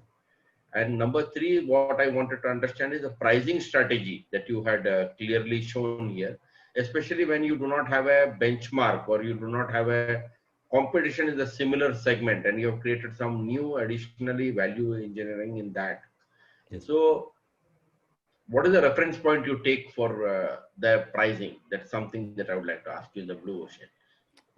And number 3, what I wanted to understand is the pricing strategy that you had clearly shown here, especially when you do not have a benchmark or you do not have a competition in the similar segment and you have created some new additionally value engineering in that. Yes. So what is the reference point you take for the pricing? That's something that I would like to ask you in the blue ocean.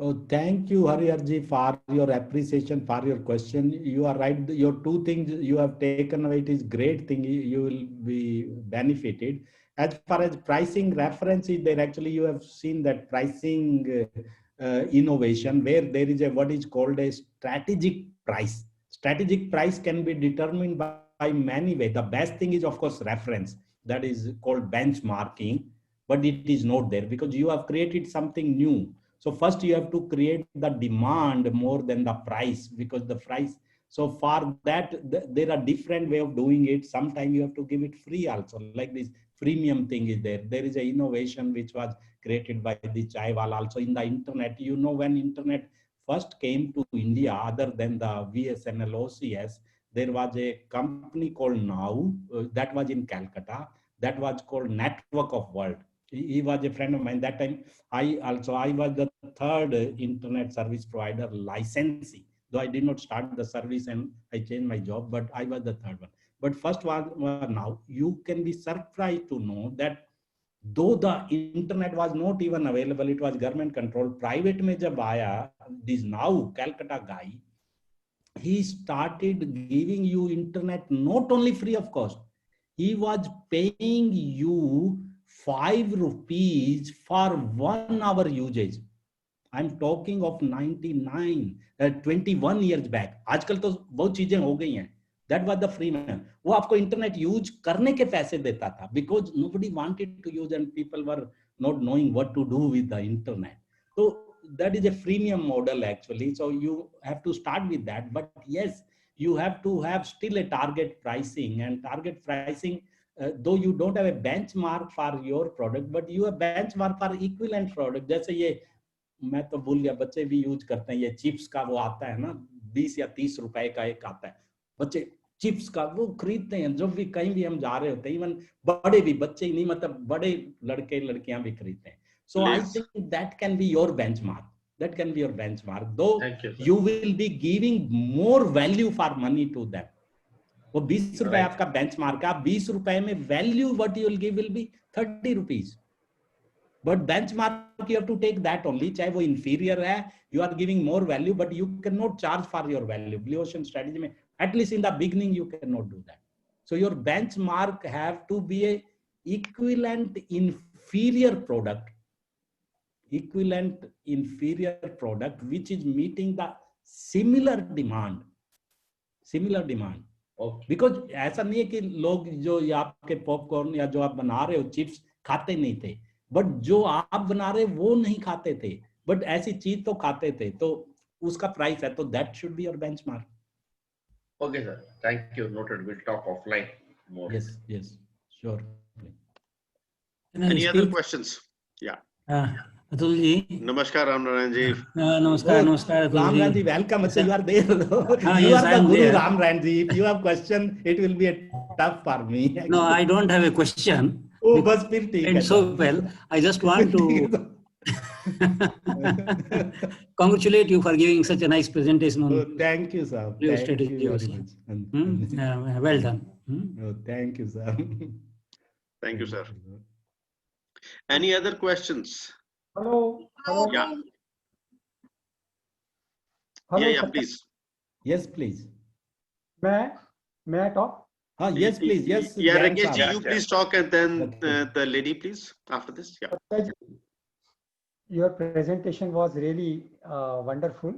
Oh, thank you, Hariyarji, for your appreciation, for your question. You are right. Your two things you have taken away, it is great thing. You will be benefited. As far as pricing reference is there, actually you have seen that pricing innovation where there is a what is called a strategic price. Strategic price can be determined by many ways. The best thing is, of course, reference. That is called benchmarking, but it is not there because you have created something new. So first you have to create the demand more than the price, because the price. So for that, there are different way of doing it. Sometimes you have to give it free also, like this freemium thing is there. There is a innovation which was created by the Chaiwal also in the internet. You know, when internet first came to India, other than the VSNL OCS, there was a company called Now that was in Calcutta. That was called Network of World. He was a friend of mine. That time I was the third internet service provider licensee. Though I did not start the service and I changed my job, but I was the third one. But first was Now. You can be surprised to know that though the internet was not even available, it was government controlled. Private में जब आया, this Now Calcutta guy, he started giving you internet not only free of cost. He was paying you 5 rupees for 1 hour usage. I'm talking of 21 years back. आजकल तो बहुत चीजें हो गई हैं. That was the free man. वो आपको internet use करने के पैसे देता था, because nobody wanted to use and people were not knowing what to do with the internet. So that is a freemium model actually. So you have to start with that. But yes, you have to have still a target pricing, and target pricing, though you don't have a benchmark for your product, but you have benchmark for equivalent product. जैसे ये मैं तो भूल गया, बच्चे भी use करते हैं ये चिप्स का, वो आता है ना 20 या 30 रुपए का एक आता है, बच्चे चिप्स का वो खरीदते हैं जब भी कहीं भी हम जा रहे होते हैं. इवन बड़े भी, बच्चे ही नहीं, मतलब बड़े लड़के लड़कियां भी खरीदते हैं. So I think that can be your benchmark. That can be your benchmark, though you will be giving more value for money to them. वो 20 रुपए आपका बेंचमार्क है, आप 20 रुपए में value what you will give will be 30 rupees. But benchmark you have to take that only. चाहे वो inferior है, you are giving more value, but you cannot charge for your value. Blue Ocean strategy में, at least in the beginning, you cannot do that. So your benchmark have to be a equivalent inferior product. Equivalent inferior product which is meeting the similar demand. Similar demand. Okay. Because ऐसा नहीं है कि लोग जो आपके popcorn या जो आप बना रहे हो चिप्स खाते नहीं थे, बट जो आप बना रहे वो नहीं खाते थे, बट ऐसी चीज तो खाते थे, तो उसका प्राइस है, तो that should be your benchmark. Okay, sir. Thank you. Noted. We'll talk offline more. Yes, yes, sure. Any other questions? Yeah. Atul ji. Namaskar, Ram Narayan ji. Namaskar, namaskar. Ram Narayan ji, welcome. You are there. You yes, are the Guru, there. Ram Narayan ji. If you have question, it will be a tough for me. No, I don't have a question. Oh, bas fir theek hai. And so well, I just want to congratulate you for giving such a nice presentation on. Oh, thank you, sir. Blue Thank strategy you also. very much. Well done. Oh, thank you, sir. Thank you, sir. Any other questions? Hello. Hello. Yeah. Hello, Yeah, please. Yes, please. May I talk? Yes, please. Yes. Yeah, Jain Rakesh ji, sahab. you please talk, and then Okay. the lady, please, after this. Yeah. Your presentation was really wonderful.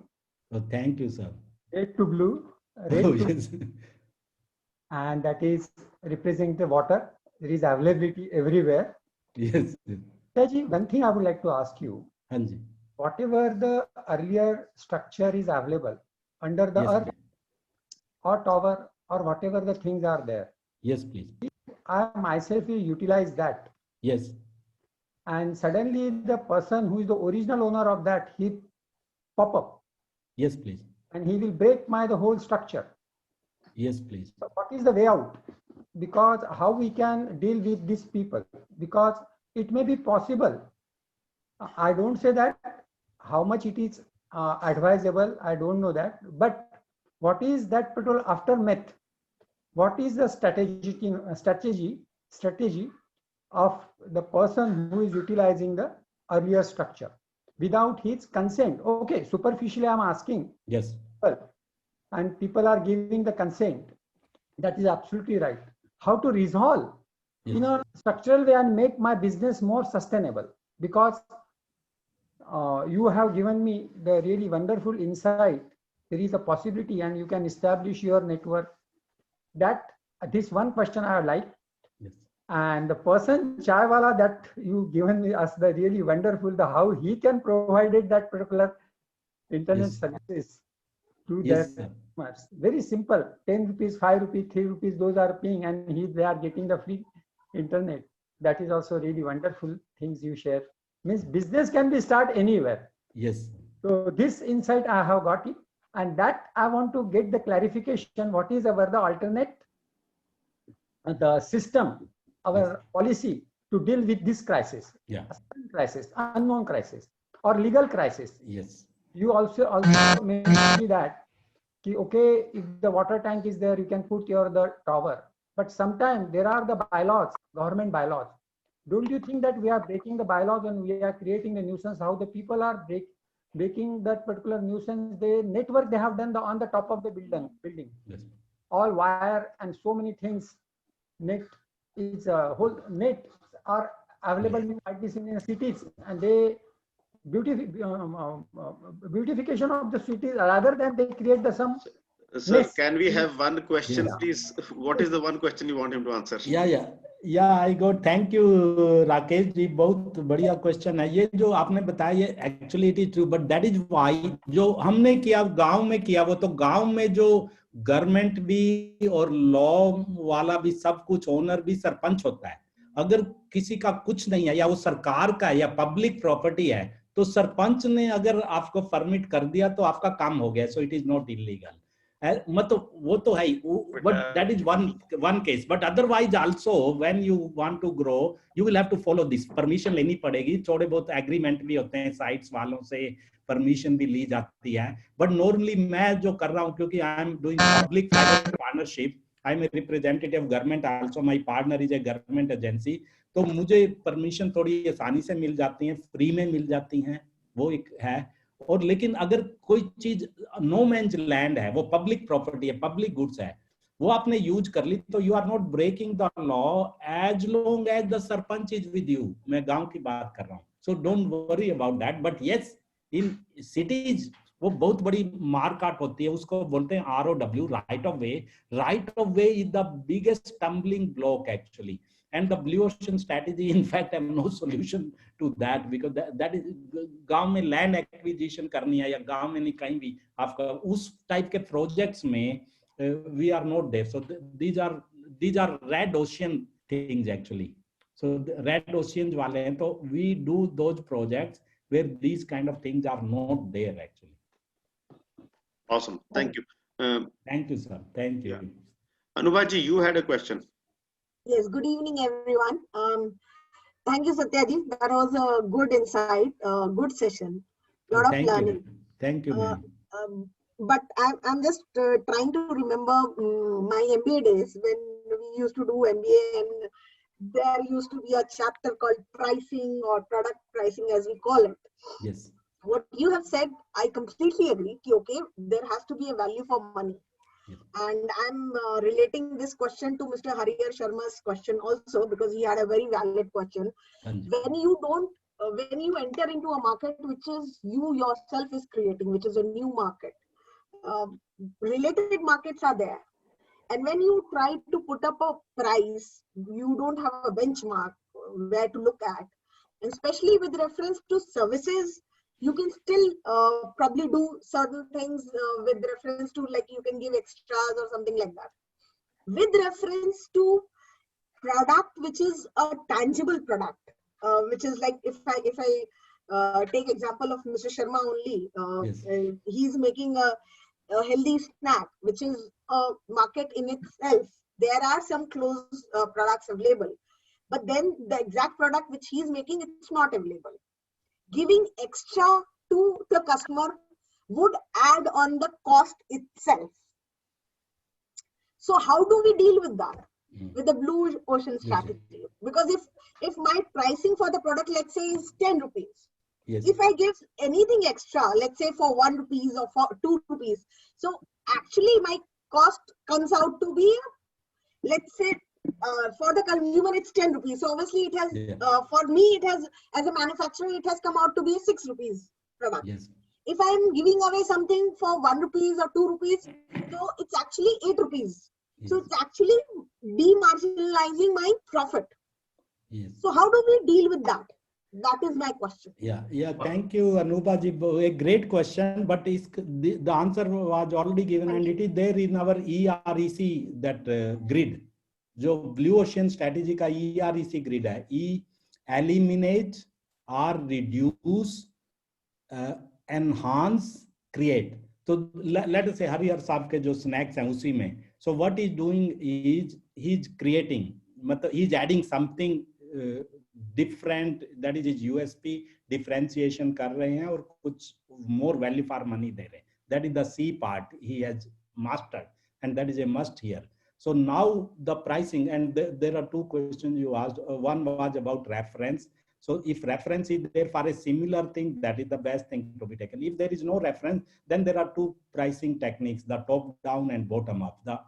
Oh, thank you, sir. Red to blue, red Oh, to, yes. and that is representing the water. There is availability everywhere. Yes. Taji, one thing I would like to ask you. Hanji. Whatever the earlier structure is available under the Yes, earth or tower or whatever the things are there, yes, please. I myself will utilize that. Yes. And suddenly the person who is the original owner of that, he pop up Yes, please. and he will break the whole structure. Yes, please. So what is the way out? Because how we can deal with these people? Because it may be possible. I don't say that how much it is advisable. I don't know that. But what is that particular aftermath? What is the strategy of the person who is utilizing the earlier structure? without his consent. Okay, superficially I'm asking, Yes. and people are giving the consent. That is absolutely right. How to resolve in a structural way and make my business more sustainable? Because you have given me the really wonderful insight. There is a possibility and you can establish your network. That this one question I like. Yes. And the person Chaiwala that you given me us the really wonderful, the how he can provided that particular internet Yes. services to Yes, their sir. customers. Very simple. 10 rupees, 5 rupees, 3 rupees, those are paying and they are getting the free internet. That is also really wonderful things you share. Means business can be start anywhere. Yes. So this insight I have got it, and that I want to get the clarification. What is our the alternate, the system, our policy to deal with this crisis, Yeah. crisis, unknown crisis, or legal crisis? Yes. You also mentioned that okay, if the water tank is there, you can put the tower. But sometimes there are the bylaws, government bylaws. Don't you think that we are breaking the bylaws and we are creating a nuisance? How the people are breaking that particular nuisance? The network they have done on the top of the building, Yes. all wire and so many things. Net is a whole net are available in cities, and they beautification of the cities rather than they create the some. Sir, Yes. can we have one question, Yeah. please? What is the one question you want him to answer? या I got thank you Rakesh ji, बहुत बढ़िया question है ये जो आपने बताया। ये actually it is true, but that is why जो हमने किया गांव में किया, वो तो गांव में जो गवर्नमेंट भी और लॉ वाला भी सब कुछ, ओनर भी सरपंच होता है। अगर किसी का कुछ नहीं है या वो सरकार का है या पब्लिक प्रॉपर्टी है, तो सरपंच ने अगर आपको परमिट कर दिया तो आपका काम हो गया, so it is not illegal. मतलब वो तो है, but that is one case. But otherwise also when you want to grow you will have to follow this. Permission लेनी पड़ेगी, थोड़े बहुत एग्रीमेंट भी होते हैं साइट्स वालों से, परमिशन भी ली जाती है। बट नॉर्मली मैं जो कर रहा हूँ, क्योंकि I am doing public private partnership, I am a representative of government also, my partner is a government agency, तो मुझे परमिशन थोड़ी आसानी से मिल जाती है, फ्री में मिल जाती हैं, वो एक है। और लेकिन अगर कोई चीज नो मैन्स लैंड है, वो पब्लिक प्रॉपर्टी है, पब्लिक गुड्स है, वो आपने यूज कर ली, तो you are not breaking the law as long as the sarpanch is with you. मैं गांव की बात कर रहा हूँ, so don't worry about that. But yes, in cities वो बहुत बड़ी मार काट होती है, उसको बोलते हैं ROW, right of way. Right of way is the biggest stumbling block actually, and the blue ocean strategy, in fact, I have no solution to that, because that is गांव में land acquisition करनी है या गांव में नहीं कहीं भी आपका उस टाइप के प्रोजेक्ट्स में we are not there. So these are red ocean things actually. So the red oceans वाले हैं, तो we do those projects where these kind of things are not there actually. Awesome, thank you. Thank you, sir. Thank you. Yeah. Anubaji, you had a question. Yes, good evening, everyone. Thank you, Satyaji. That was a good insight, good session, lot of learning. Thank you, ma'am. But I'm just trying to remember my MBA days when we used to do MBA, and there used to be a chapter called pricing or product pricing, as we call it. Yes. What you have said, I completely agree. Okay, there has to be a value for money. And I'm relating this question to Mr. Harihar Sharma's question also, because he had a very valid question. When you enter into a market which is you yourself is creating, which is a new market, related markets are there. And when you try to put up a price, you don't have a benchmark where to look at. And especially with reference to services, you can still probably do certain things with reference to, like, you can give extras or something like that. With reference to product, which is a tangible product, which is like, if I take example of Mr. Sharma only, yes. He's making a healthy snack, which is a market in itself. There are some closed products available, but then the exact product which he's making, it's not available. Giving extra to the customer would add on the cost itself. So how do we deal with that? With the blue ocean strategy? Because if my pricing for the product, let's say, is 10 rupees, Yes. If I give anything extra, let's say for 1 rupees or for 2 rupees, so actually my cost comes out to be, let's say, for the consumer it's 10 rupees. So obviously it has, Yeah. for me it has, as a manufacturer, it has come out to be a 6 rupees product. Yes. If I'm giving away something for 1 rupees or 2 rupees, so it's actually 8 rupees. So Yes. it's actually demarginalizing my profit. Yes. So how do we deal with that? That is my question. Yeah, yeah. Thank you, Anupa ji. A great question, but the answer was already given, and it is there in our EREC, that grid. जो blue ocean strategy का EREC grid है, eliminate or reduce, enhance, create. तो let us say Harihar साहब के जो snacks हैं उसी में, so what he's doing is he's creating, मतलब he's adding something different, that is his USP, differentiation कर रहे हैं और कुछ more value for money दे रहे हैं. That is the C part he has mastered, and that is a must here. So now the pricing, and there are two questions you asked. One was about reference. So if reference is there for a similar thing, that is the best thing to be taken. If there is no reference, then there are two pricing techniques, the top down and bottom up. The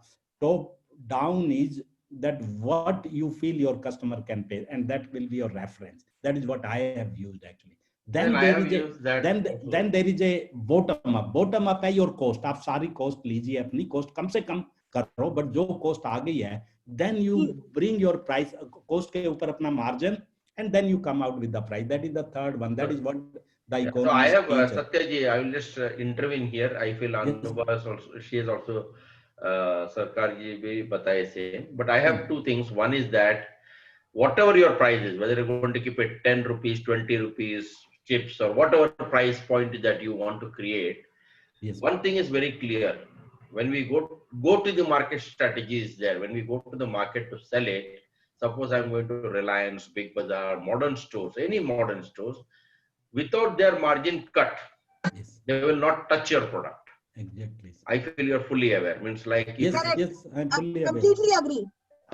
top down is that what you feel your customer can pay, and that will be your reference. That is what I have used actually. Then there is then there is a bottom up. Bottom up है your cost. आप सारी cost लीजिए, अपनी cost कम से कम करो, but जो cost आ गई है, then you bring your price, cost के ऊपर अपना margin, and then you come out with the price. That is the third one. That is what the economist. So I have Satya ji, I will just intervene here. I feel Anupa is also, she is also Sarkar ji bhi bataye same. But I have two things. One is that whatever your price is, whether you're going to keep it 10 rupees, 20 rupees, chips, or whatever price point that you want to create, yes, one thing is very clear. When we go to the market strategy is there. When we go to the market to sell it, suppose I'm going to Reliance, Big Bazaar, modern stores, any modern stores, without their margin cut, yes, they will not touch your product. exactly. I feel you're fully aware. Means like Yes, Correct. yes, I'm fully aware. Completely agree.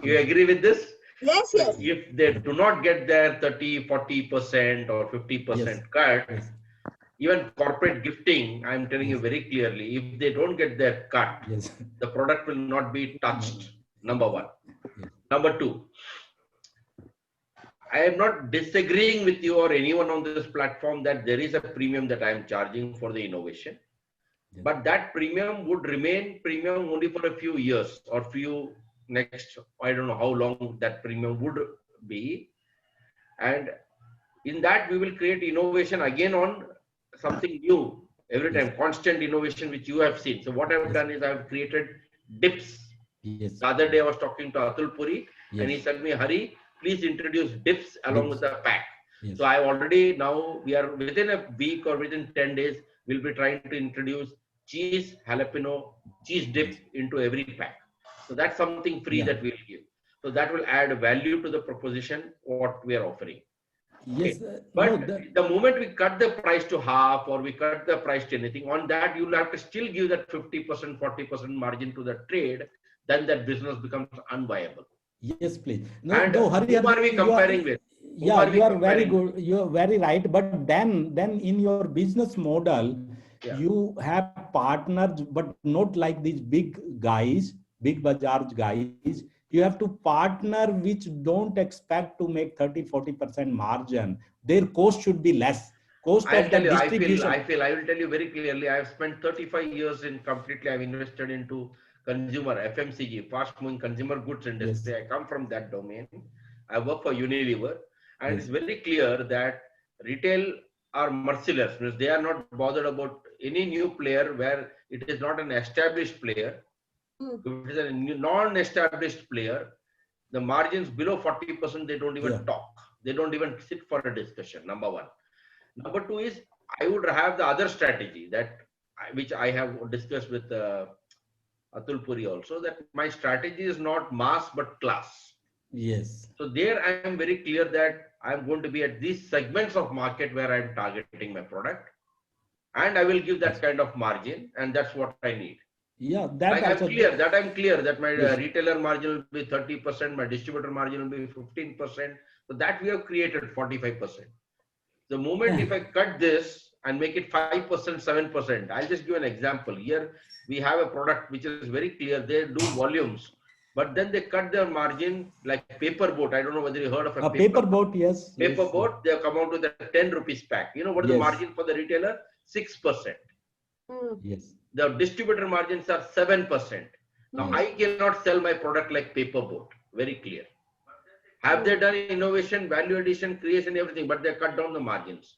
you agree with this? Yes, So yes. if they do not get their 30, 40% or 50% Yes. cut, Yes, even corporate gifting, I'm telling you very clearly, if they don't get their cut, yes, the product will not be touched. Number one. yes. Number two, I am not disagreeing with you or anyone on this platform that there is a premium that I am charging for the innovation. Yes. But that premium would remain premium only for a few years or few next, I don't know how long that premium would be. And in that, we will create innovation again on something new every time, constant innovation, which you have seen. So what I've done is I've created dips. Yes. The other day I was talking to Atul Puri, and he Yes. said me, Hari, please introduce dips along with the pack. Yes. So I already now, we are within a week or within 10 days, we'll be trying to introduce cheese, jalapeno, cheese dip into every pack. So that's something free that we'll give. So that will add value to the proposition, what we are offering. Yes. But the moment we cut the price to half or we cut the price to anything, on that you'll have to still give that 50%, 40% margin to the trade, then that business becomes unviable. Yes, please. And who are we comparing with? Yeah, you are very good. You are very right. But then in your business model, you have partners, but not like these big guys, big bazaar guys. You have to partner which don't expect to make 30-40% margin. Their cost should be less. Cost I'll of tell the you, distribution. I will tell you very clearly, I've spent 35 years in completely, I've invested into consumer, FMCG, fast moving consumer goods industry. Yes. I come from that domain. I work for Unilever, and Yes. it's very clear that retail are merciless. Means they are not bothered about any new player where it is not an established player. If it is a non-established player, the margins below 40%, they don't even talk. They don't even sit for a discussion, number one. Number two is, I would have the other strategy that, which I have discussed with Atul Puri also, that my strategy is not mass, but class. Yes. So there I am very clear that I'm going to be at these segments of market where I'm targeting my product. And I will give that kind of margin, and that's what I need. Yeah, that like also. I'm clear that my Yes. retailer margin will be 30%, my distributor margin will be 15%. So that we have created 45%. The moment if I cut this and make it 5%, 7%, I'll just give an example. Here we have a product which is very clear. They do volumes, but then they cut their margin like paper boat. I don't know whether you heard of a Paper boat, yes. paper yes. boat. They have come out with a 10 rupees pack. You know what is the Yes. margin for the retailer? 6%. Yes. The distributor margins are 7%. Now I cannot sell my product like paper boat. Very clear. Have they done innovation, value addition, creation, everything, but they cut down the margins.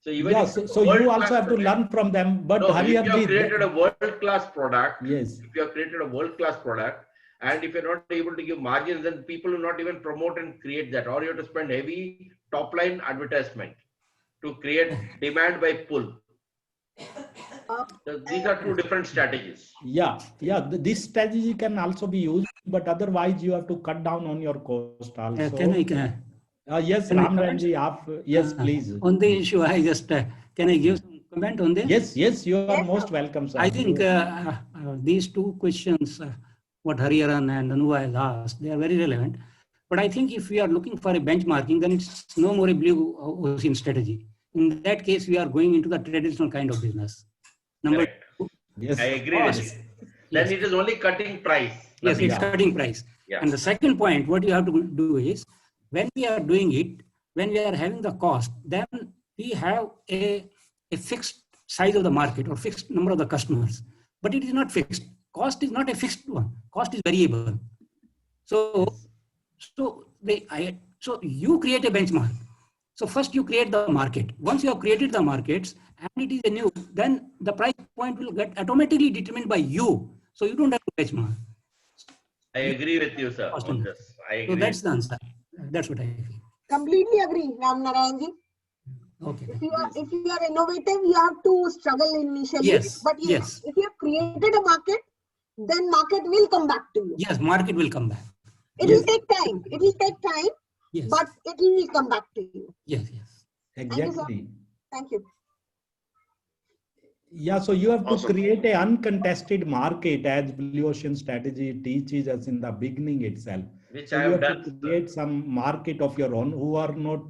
So even Yeah, if so you world-class also have to product- learn from them. But No, if you have Hariyarji, created a world-class product, yes, if you have created a world-class product, and if you're not able to give margins, then people will not even promote and create that. Or you have to spend heavy top-line advertisement to create demand by pull. So these are two different strategies. yeah. This strategy can also be used, but otherwise you have to cut down on your cost also. Can I? Yes, Can I comment? Ramranji, yes, please. On the issue, I just can I give some comment on this? Yes, you are Yes, most sir. welcome, sir. I think these two questions, what Hariharan and Anuva has asked, they are very relevant. But I think if we are looking for a benchmarking, then it's no more a blue ocean strategy. In that case, we are going into the traditional kind of business. Number Correct. two, Yes. I agree with cost. you. Then it is only cutting price. Yes, nothing it's else. cutting price. Yeah. And the second point, what you have to do is, when we are doing it, when we are having the cost, then we have a fixed size of the market or fixed number of the customers. But it is not fixed. Cost is not a fixed one. Cost is variable. So, so you create a benchmark. So first you create the market. Once you have created the markets and it is a new, then the price point will get automatically determined by you. So you don't have to benchmark. I agree with you, sir, on this. I agree. So that's the answer. That's what I feel. Completely agree, Ram Narayanji. Okay. If you are innovative, you have to struggle initially. Yes, But yes. if you have created a market, then market will come back to you. Yes, market will come back. It will take time. It will take time, Yes. but it will come back to you. Yes, yes. Exactly. Thank you. Yeah, so you have to Awesome. create a uncontested market as Blue Ocean strategy teaches us in the beginning itself. Which So I you have have done. to sir. create some market of your own who are not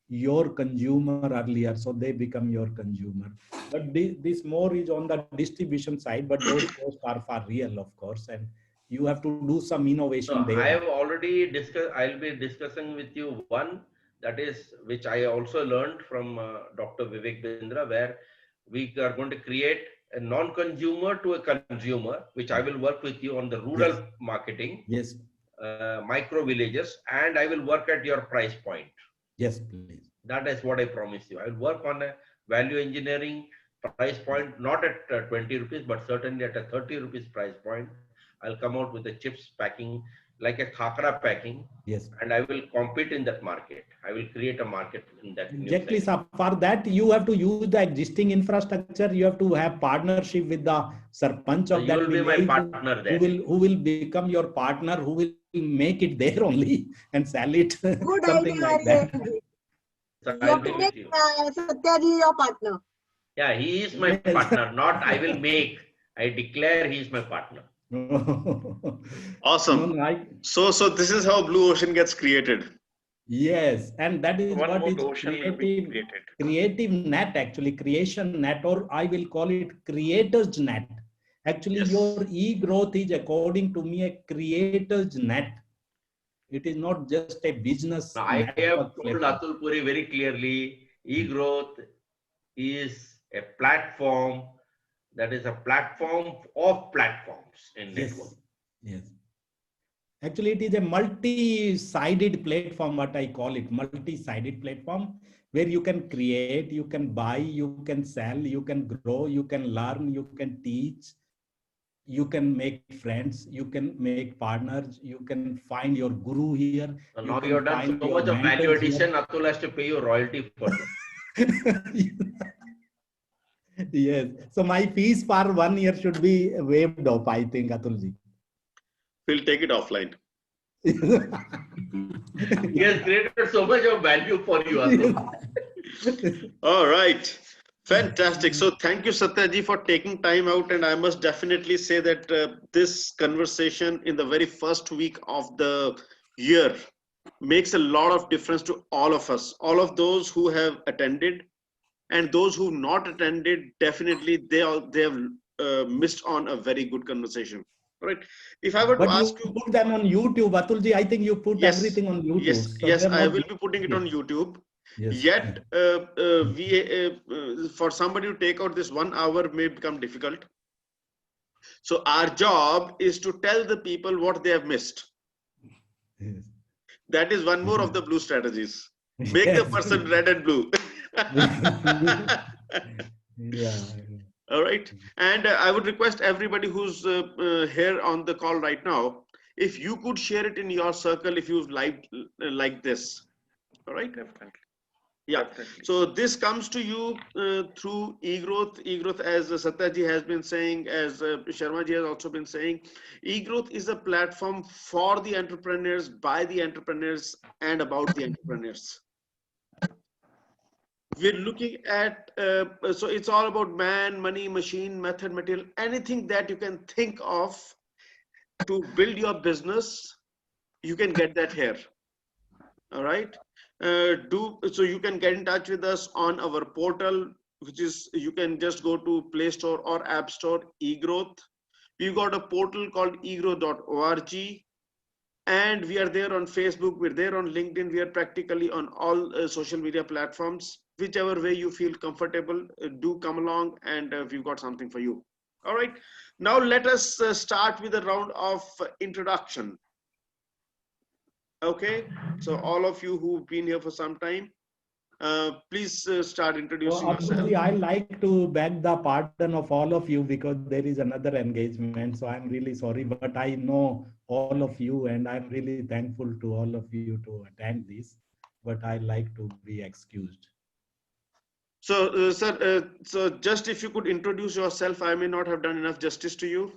your consumer earlier, so they become your consumer. But this more is on the distribution side, but those costs are for real, of course, and you have to do some innovation So there. I have already discussed, I'll be discussing with you one, that is, which I also learned from Dr. Vivek Bindra, where we are going to create a non-consumer to a consumer, which I will work with you on the rural Yes. marketing, Yes, micro villages, and I will work at your price point. yes, please. That is what I promise you. I will work on a value engineering price point, not at 20 rupees, but certainly at a 30 rupees price point. I'll come out with the chips packing, like a khakra packing, Yes. and I will compete in that market. I will create a market in that. new Exactly, segment. sir. For that, you have to use the existing infrastructure. You have to have partnership with the sarpanch So of you that will be my village, partner there. who will become your partner, who will make it there only and sell it, Good something idea, like that. Hariharanji. So You I'll have be to with make you. Satyaji your partner. Yeah, he is my Yes. partner, not I will make. I declare he is my partner. Awesome. No, So this is how Blue Ocean gets created. yes, and that is One what more is ocean will be creative, created. creative net, actually, creation net, or I will call it creator's net. Actually, Yes. your e-growth is, according to me, a creator's net. It is not just a business Now, I net have for told platform. Atul Puri very clearly, e-growth is a platform that is a platform of platforms in network. Yes. Actually, it is a multi-sided platform, what I call it, multi-sided platform, where you can create, you can buy, you can sell, you can grow, you can learn, you can teach, you can make friends, you can make partners, you can find your guru here. So you now can you have done find so your much of value mentors here. addition, Atul has to pay you royalty for this. Yes. So my fees for 1 year should be waived off, I think, Atulji. We'll take it offline. He has created so much of value for you, Atul. All right. Fantastic. So thank you, Satyaji, for taking time out. And I must definitely say that this conversation in the very first week of the year makes a lot of difference to all of us, all of those who have attended, and those who not attended. Definitely, they have missed on a very good conversation. Right? If I were to But you ask you, put them on YouTube, Atulji. I think you put yes, everything on YouTube. yes, So yes, they're I not. will be putting it on YouTube. Yes. Yet, for somebody to take out this 1 hour may become difficult. So our job is to tell the people what they have missed. Yes. That is one more of the blue strategies. Make the person red and blue. Yeah. All right. And I would request everybody who's here on the call right now, if you could share it in your circle, if you've liked like this. All right. Definitely. Yeah. Definitely. So this comes to you through eGrowth. eGrowth, as Satyaji has been saying, as Sharmaji has also been saying, eGrowth is a platform for the entrepreneurs, by the entrepreneurs, and about the entrepreneurs. We're looking at, so it's all about man, money, machine, method, material, anything that you can think of to build your business, you can get that here. All right. So you can get in touch with us on our portal, which is, you can just go to Play Store or App Store, eGrowth. We've got a portal called egrowth.org, and we are there on Facebook, we're there on LinkedIn, we are practically on all social media platforms. Whichever way you feel comfortable, do come along, and we've got something for you. All right. Now let us start with a round of introduction. Okay, so all of you who've been here for some time, please start introducing yourself. I like to beg the pardon of all of you because there is another engagement. So I'm really sorry, but I know all of you and I'm really thankful to all of you to attend this, but I like to be excused. So, sir, so just if you could introduce yourself, I may not have done enough justice to you.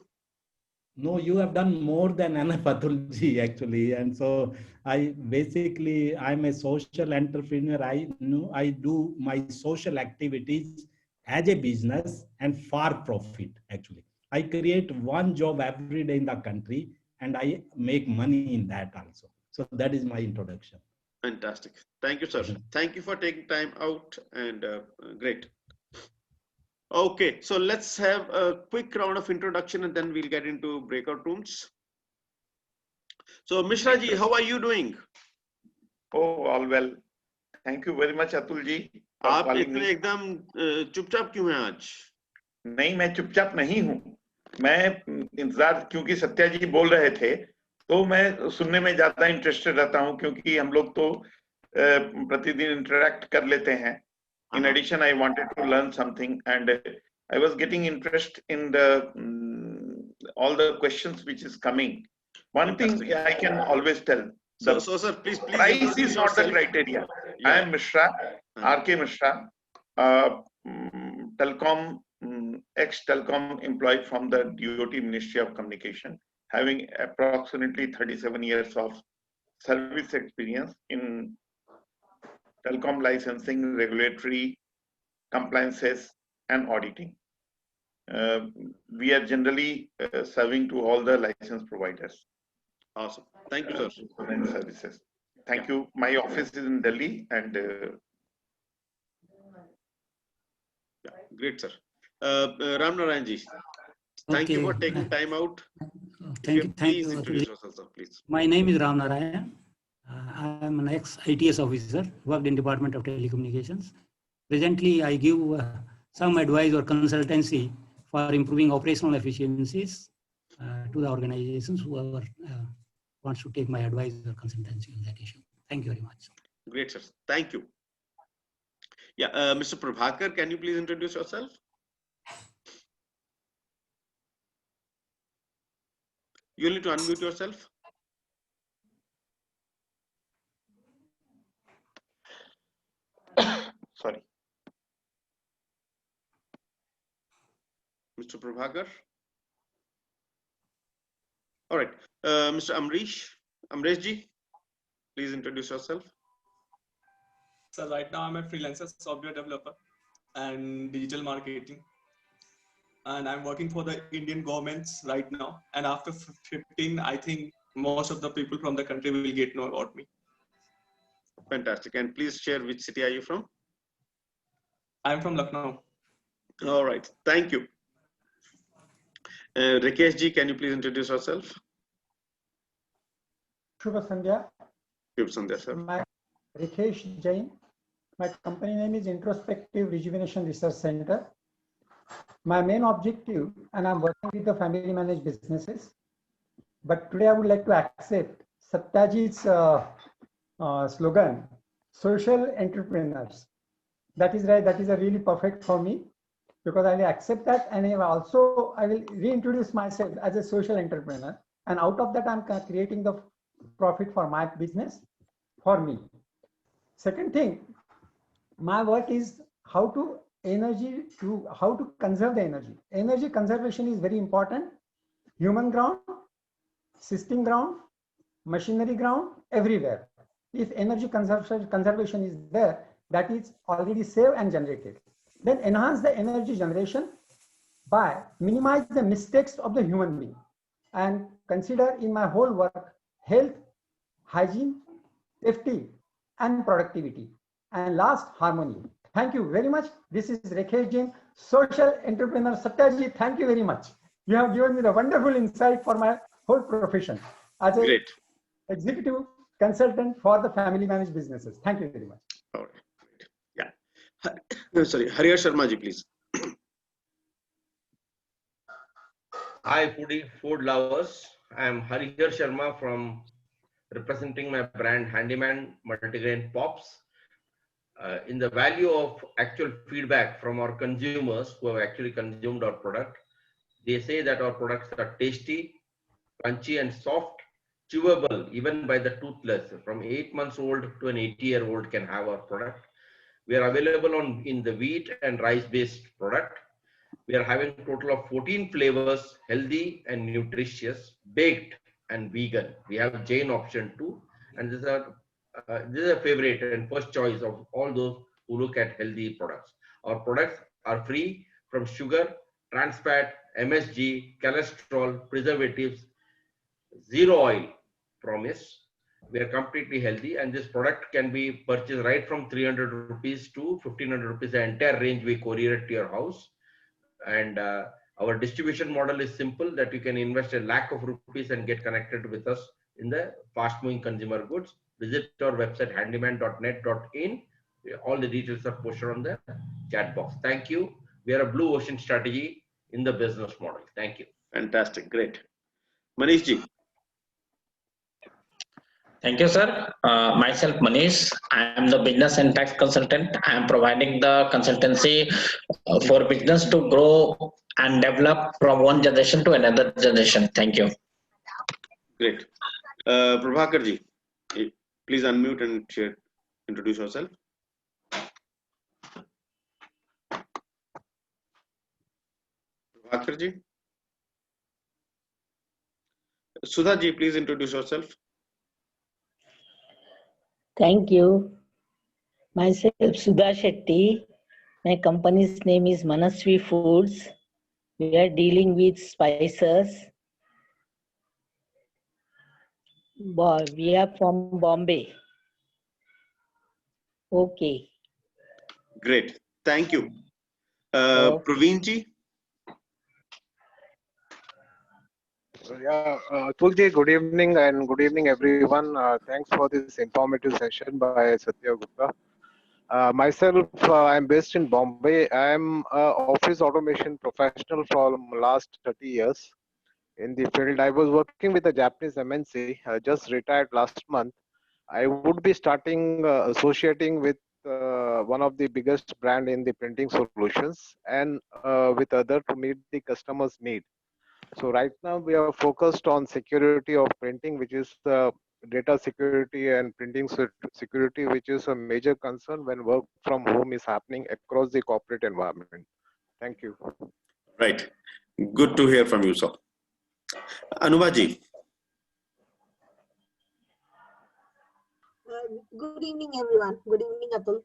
No, you have done more than enough, Atulji, actually. And so I'm a social entrepreneur. I do my social activities as a business and for profit, actually. I create one job every day in the country and I make money in that also. So that is my introduction. Fantastic. Thank you, sir. Thank you for taking time out, and great. Okay, so let's have a quick round of introduction and then we'll get into breakout rooms. So Mishra ji, how are you doing? Oh, all well. Thank you very much, Atul ji. आप इतने एकदम चुपचाप क्यों हैं आज? नहीं, मैं चुपचाप नहीं हूँ. मैं इंतजार, क्योंकि सत्या जी बोल रहे थे, तो मैं सुनने में ज्यादा इंटरेस्टेड रहता हूँ, क्योंकि हम लोग तो प्रतिदिन इंटरेक्ट कर लेते हैं. In addition, I wanted to learn something, and I was getting interest in the all the questions which is coming. One thing I can always tell: so sir, please. Price is not the criteria. Yeah. I am Mishra, R.K. Mishra, telecom, ex-telecom employee from the DOT Ministry of Communication, having approximately 37 years of service experience in telecom licensing, regulatory compliances, and auditing. We are generally serving to all the license providers. Awesome. Thank you, sir. Services. Thank you. My office is in Delhi, and great, sir. Ram Narayan ji, thank you for taking time out. Thank you. Please introduce yourself, sir, please. My name is Ram Narayan. I am an ex-ITS officer, worked in Department of Telecommunications. Presently, I give some advice or consultancy for improving operational efficiencies to the organizations whoever wants to take my advice or consultancy on that issue. Thank you very much. Great, sir. Thank you. Yeah, Mr. Prabhakar, can you please introduce yourself? You'll need to unmute yourself. Sorry. Mr. Prabhakar. All right. Mr. Amresh ji, please introduce yourself. So right now I'm a freelancer software developer and digital marketing. And I'm working for the Indian governments right now. And after 15, I think most of the people from the country will get to know about me. Fantastic. And please share which city are you from? I'm from Lucknow. All right. Thank you. Rakesh ji, can you please introduce yourself? Shubha Sandhya. Shubh Sandhya, sir. My Rakesh Jain. My company name is Introspective Rejuvenation Research Center. My main objective, and I'm working with the family managed businesses, but today I would like to accept Satyaji's slogan, social entrepreneurs. That is right. That is a really perfect for me, because I will accept that, and I will reintroduce myself as a social entrepreneur. And out of that, I'm creating the profit for my business, for me. Second thing, my work is how to conserve the energy. Energy conservation is very important. Human ground, system ground, machinery ground, everywhere. If energy conservation is there, that is already saved and generated. Then enhance the energy generation by minimize the mistakes of the human being, and consider in my whole work health, hygiene, safety, and productivity. And last, harmony. Thank you very much. This is Rakesh Jain, social entrepreneur. Satyaji, thank you very much. You have given me the wonderful insight for my whole profession as a Great. executive consultant for the family managed businesses. Thank you very much. All right. Yeah. Sorry, Hariyar Sharma ji, please. Hi, food lovers. I am Harihar Sharma from representing my brand Handyman Multigrain Pops. In the value of actual feedback from our consumers who have actually consumed our product, they say that our products are tasty, crunchy and soft, chewable even by the toothless. From 8 months old to an 80-year-old can have our product. We are available in the wheat and rice-based product. We are having a total of 14 flavors, healthy and nutritious, baked and vegan. We have Jain option too, and this is a favorite and first choice of all those who look at healthy products. Our products are free from sugar, trans fat, MSG, cholesterol, preservatives, zero oil promise. We are completely healthy, and this product can be purchased right from 300 rupees to 1500 rupees. The entire range we courier it to your house. And our distribution model is simple, that you can invest a lakh of rupees and get connected with us in the fast moving consumer goods. Visit our website handyman.net.in. All the details are posted on the chat box. Thank you. We are a blue ocean strategy in the business model. Thank you. Fantastic. Great. Manish ji. Thank you, sir. Myself, Manish. I am the business and tax consultant. I am providing the consultancy for business to grow and develop from one generation to another generation. Thank you. Great. Prabhakar ji, please unmute and introduce yourself. Prabhakar ji. Sudha ji, please introduce yourself. Thank you. Myself, Sudha Shetty. My company's name is Manasvi Foods. We are dealing with spices. We are from Bombay. Okay. Great. Thank you. Praveen ji. Yeah, Tulji, good evening and good evening everyone. Thanks for this informative session by Satya Gupta. Myself, I'm based in Bombay. I'm an office automation professional for last 30 years in the field. I was working with a Japanese MNC, just retired last month. I would be starting associating with one of the biggest brand in the printing solutions and with other to meet the customer's need. So right now we are focused on security of printing, which is data security and printing security, which is a major concern when work from home is happening across the corporate environment. Thank you. Right. Good to hear from you, sir. Anubha ji. Good evening, everyone. Good evening, Atul.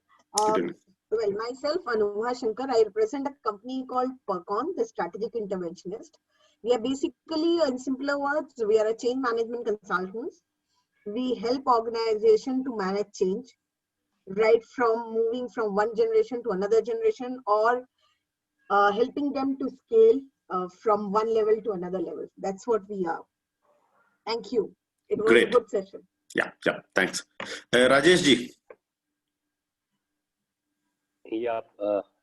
Well, myself, Anubha Shankar, I represent a company called Percon, the Strategic Interventionist. We are basically, in simpler words, we are a change management consultants. We help organizations to manage change. right from moving from one generation to another generation, or helping them to scale from one level to another level. That's what we are. Thank you. It was Great. a good session. Yeah, thanks. Rajesh ji. Yeah,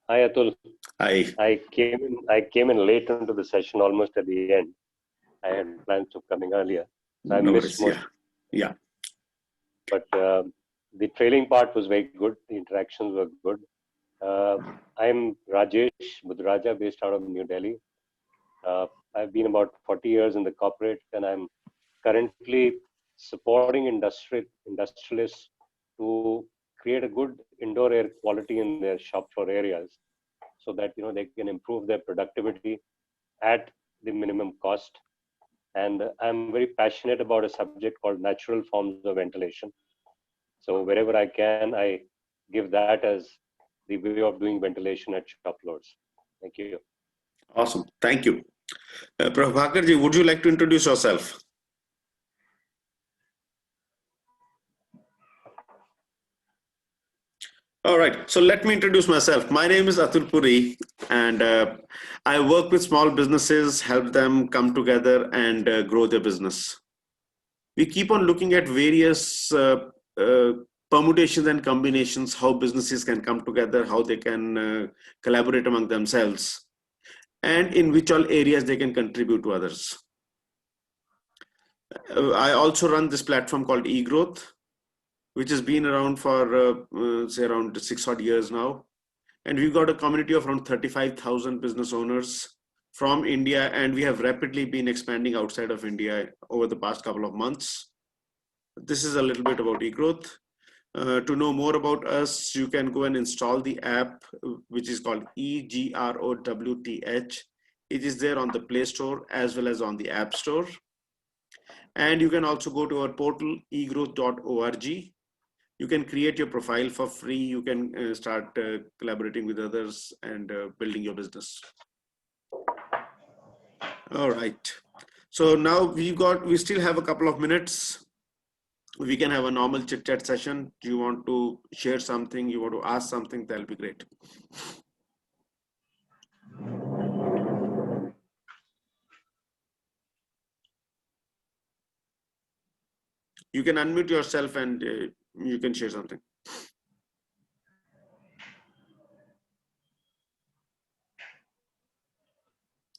hi Atul. Hi. I came in late into the session, almost at the end. I had plans of coming earlier, so I missed most. Yeah. But the trailing part was very good. The interactions were good. I'm Rajesh Budraja, based out of New Delhi. I've been about 40 years in the corporate, and I'm currently supporting industrialists to create a good indoor air quality in their shop floor areas, so that they can improve their productivity at the minimum cost. And I'm very passionate about a subject called natural forms of ventilation. So wherever I can, I give that as the way of doing ventilation at shop floors. Thank you. Awesome. Thank you. Prabhakar ji, would you like to introduce yourself? All right, so let me introduce myself. My name is Atul Puri, and I work with small businesses, help them come together and grow their business. We keep on looking at various permutations and combinations, how businesses can come together, how they can collaborate among themselves, and in which all areas they can contribute to others. I also run this platform called eGrowth, which has been around for say around 6 odd years now. And we've got a community of around 35,000 business owners from India, and we have rapidly been expanding outside of India over the past couple of months. This is a little bit about eGrowth. To know more about us, you can go and install the app, which is called eGrowth. It is there on the Play Store as well as on the App Store. And you can also go to our portal, egrowth.org. You can create your profile for free. You can start collaborating with others and building your business. All right. So now we still have a couple of minutes. We can have a normal chit chat session. Do you want to share something? You want to ask something? That'll be great. You can unmute yourself and you can share something.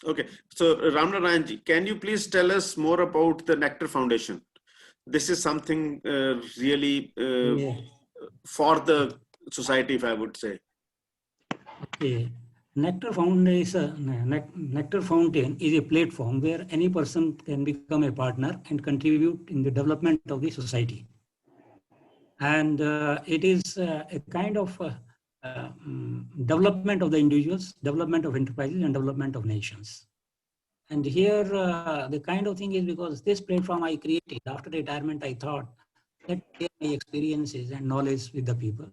Okay, so Ramnarayanji, can you please tell us more about the Nectar Foundation? This is something really for the society, if I would say. Okay. Nectar Fountain is a platform where any person can become a partner and contribute in the development of the society. And it is a kind of development of the individuals, development of enterprises, and development of nations. And here, the kind of thing is because this platform I created after retirement, I thought that share my experiences and knowledge with the people.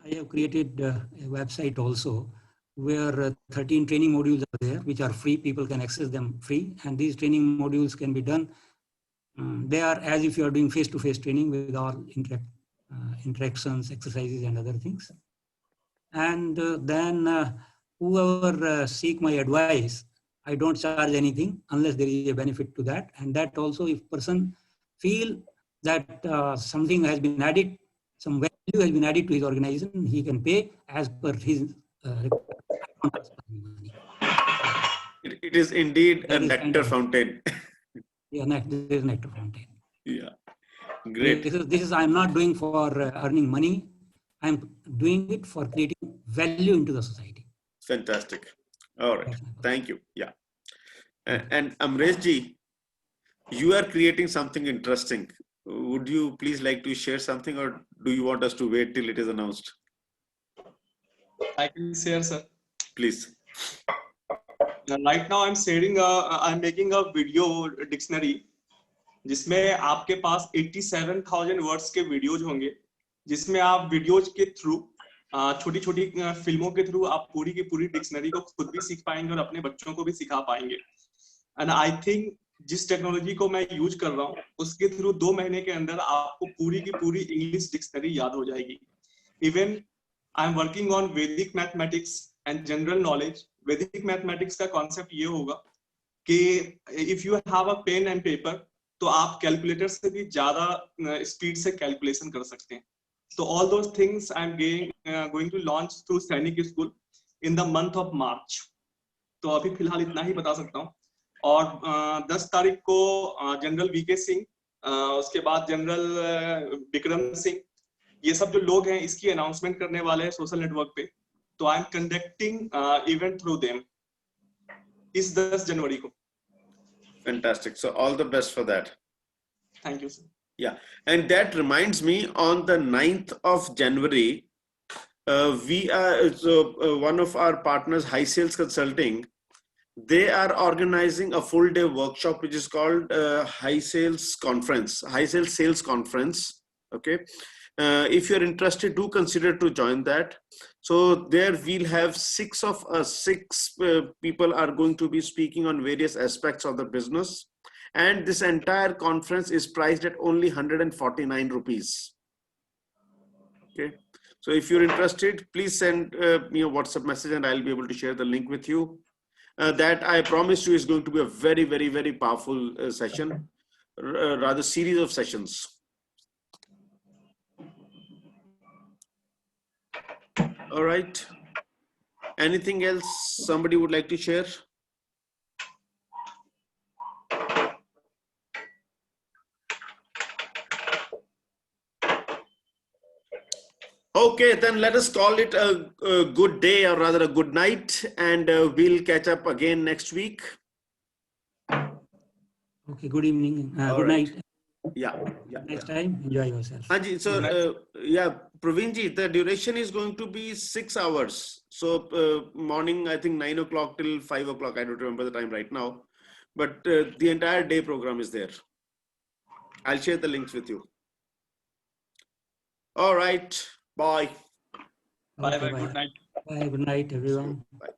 I have created a website also where 13 training modules are there, which are free. People can access them free. And these training modules can be done. They are as if you are doing face-to-face training with all interactions, exercises, and other things. And then whoever seek my advice, I don't charge anything unless there is a benefit to that. And that also, if person feel that something has been added, some value has been added to his organization, he can pay as per his It is indeed a nectar fountain. Yeah, this is Nectar Fountain. Yeah, great. This is I'm not doing for earning money. I'm doing it for creating value into the society. Fantastic. All right. Thank you. Yeah. And Amresh ji, you are creating something interesting. Would you please like to share something, or do you want us to wait till it is announced? I can share, sir. Please. Right now, I'm making a video dictionary, जिसमें आपके पास 87,000 words के videos होंगे, जिसमें आप videos के through छोटी छोटी फिल्मों के थ्रू आप पूरी की पूरी डिक्शनरी को खुद भी सीख पाएंगे और अपने बच्चों को भी सिखा पाएंगे. And I think जिस टेक्नोलॉजी को मैं यूज कर रहा हूँ उसके थ्रू 2 महीने के अंदर आपको पूरी की पूरी इंग्लिश डिक्शनरी याद हो जाएगी. Even I am working on Vedic mathematics and general knowledge. Vedic mathematics का कॉन्सेप्ट ये होगा कि if you have a pen and paper तो आप कैलकुलेटर से भी ज्यादा स्पीड से कैलकुलेशन कर सकते हैं. तो all those things I am going to launch through Sainik school in the month of March. तो अभी फिलहाल इतना ही बता सकता हूँ. और 10 तारीख को जनरल वीके सिंह, उसके बाद जनरल विक्रम सिंह, ये सब जो लोग हैं इसकी अनाउंसमेंट करने वाले हैं सोशल नेटवर्क पे. तो I am conducting event through them इस 10 जनवरी को. Fantastic. So all the best for that. Thank you, sir. Yeah, and that reminds me, on the 9th of January, we are one of our partners, High Sales Consulting. They are organizing a full-day workshop which is called High Sales Conference, High Sales Sales Conference. Okay, if you're interested, do consider to join that. So there we'll have six people are going to be speaking on various aspects of the business, and this entire conference is priced at only 149 rupees. Okay, so if you're interested, please send me a WhatsApp message and I'll be able to share the link with you. That I promise you is going to be a very, very, very powerful session, rather series of sessions. All right. Anything else somebody would like to share? Okay, then let us call it a good day, or rather a good night, and we'll catch up again next week. Okay, good evening. Good right. night. Yeah. Next time, enjoy yourself. Haji, so yeah, Praveerji, the duration is going to be 6 hours. So morning, I think 9 o'clock till 5 o'clock. I don't remember the time right now, but the entire day program is there. I'll share the links with you. All right. Bye. Bye. Okay, Bye. Good night. Bye. Good night, everyone. Bye.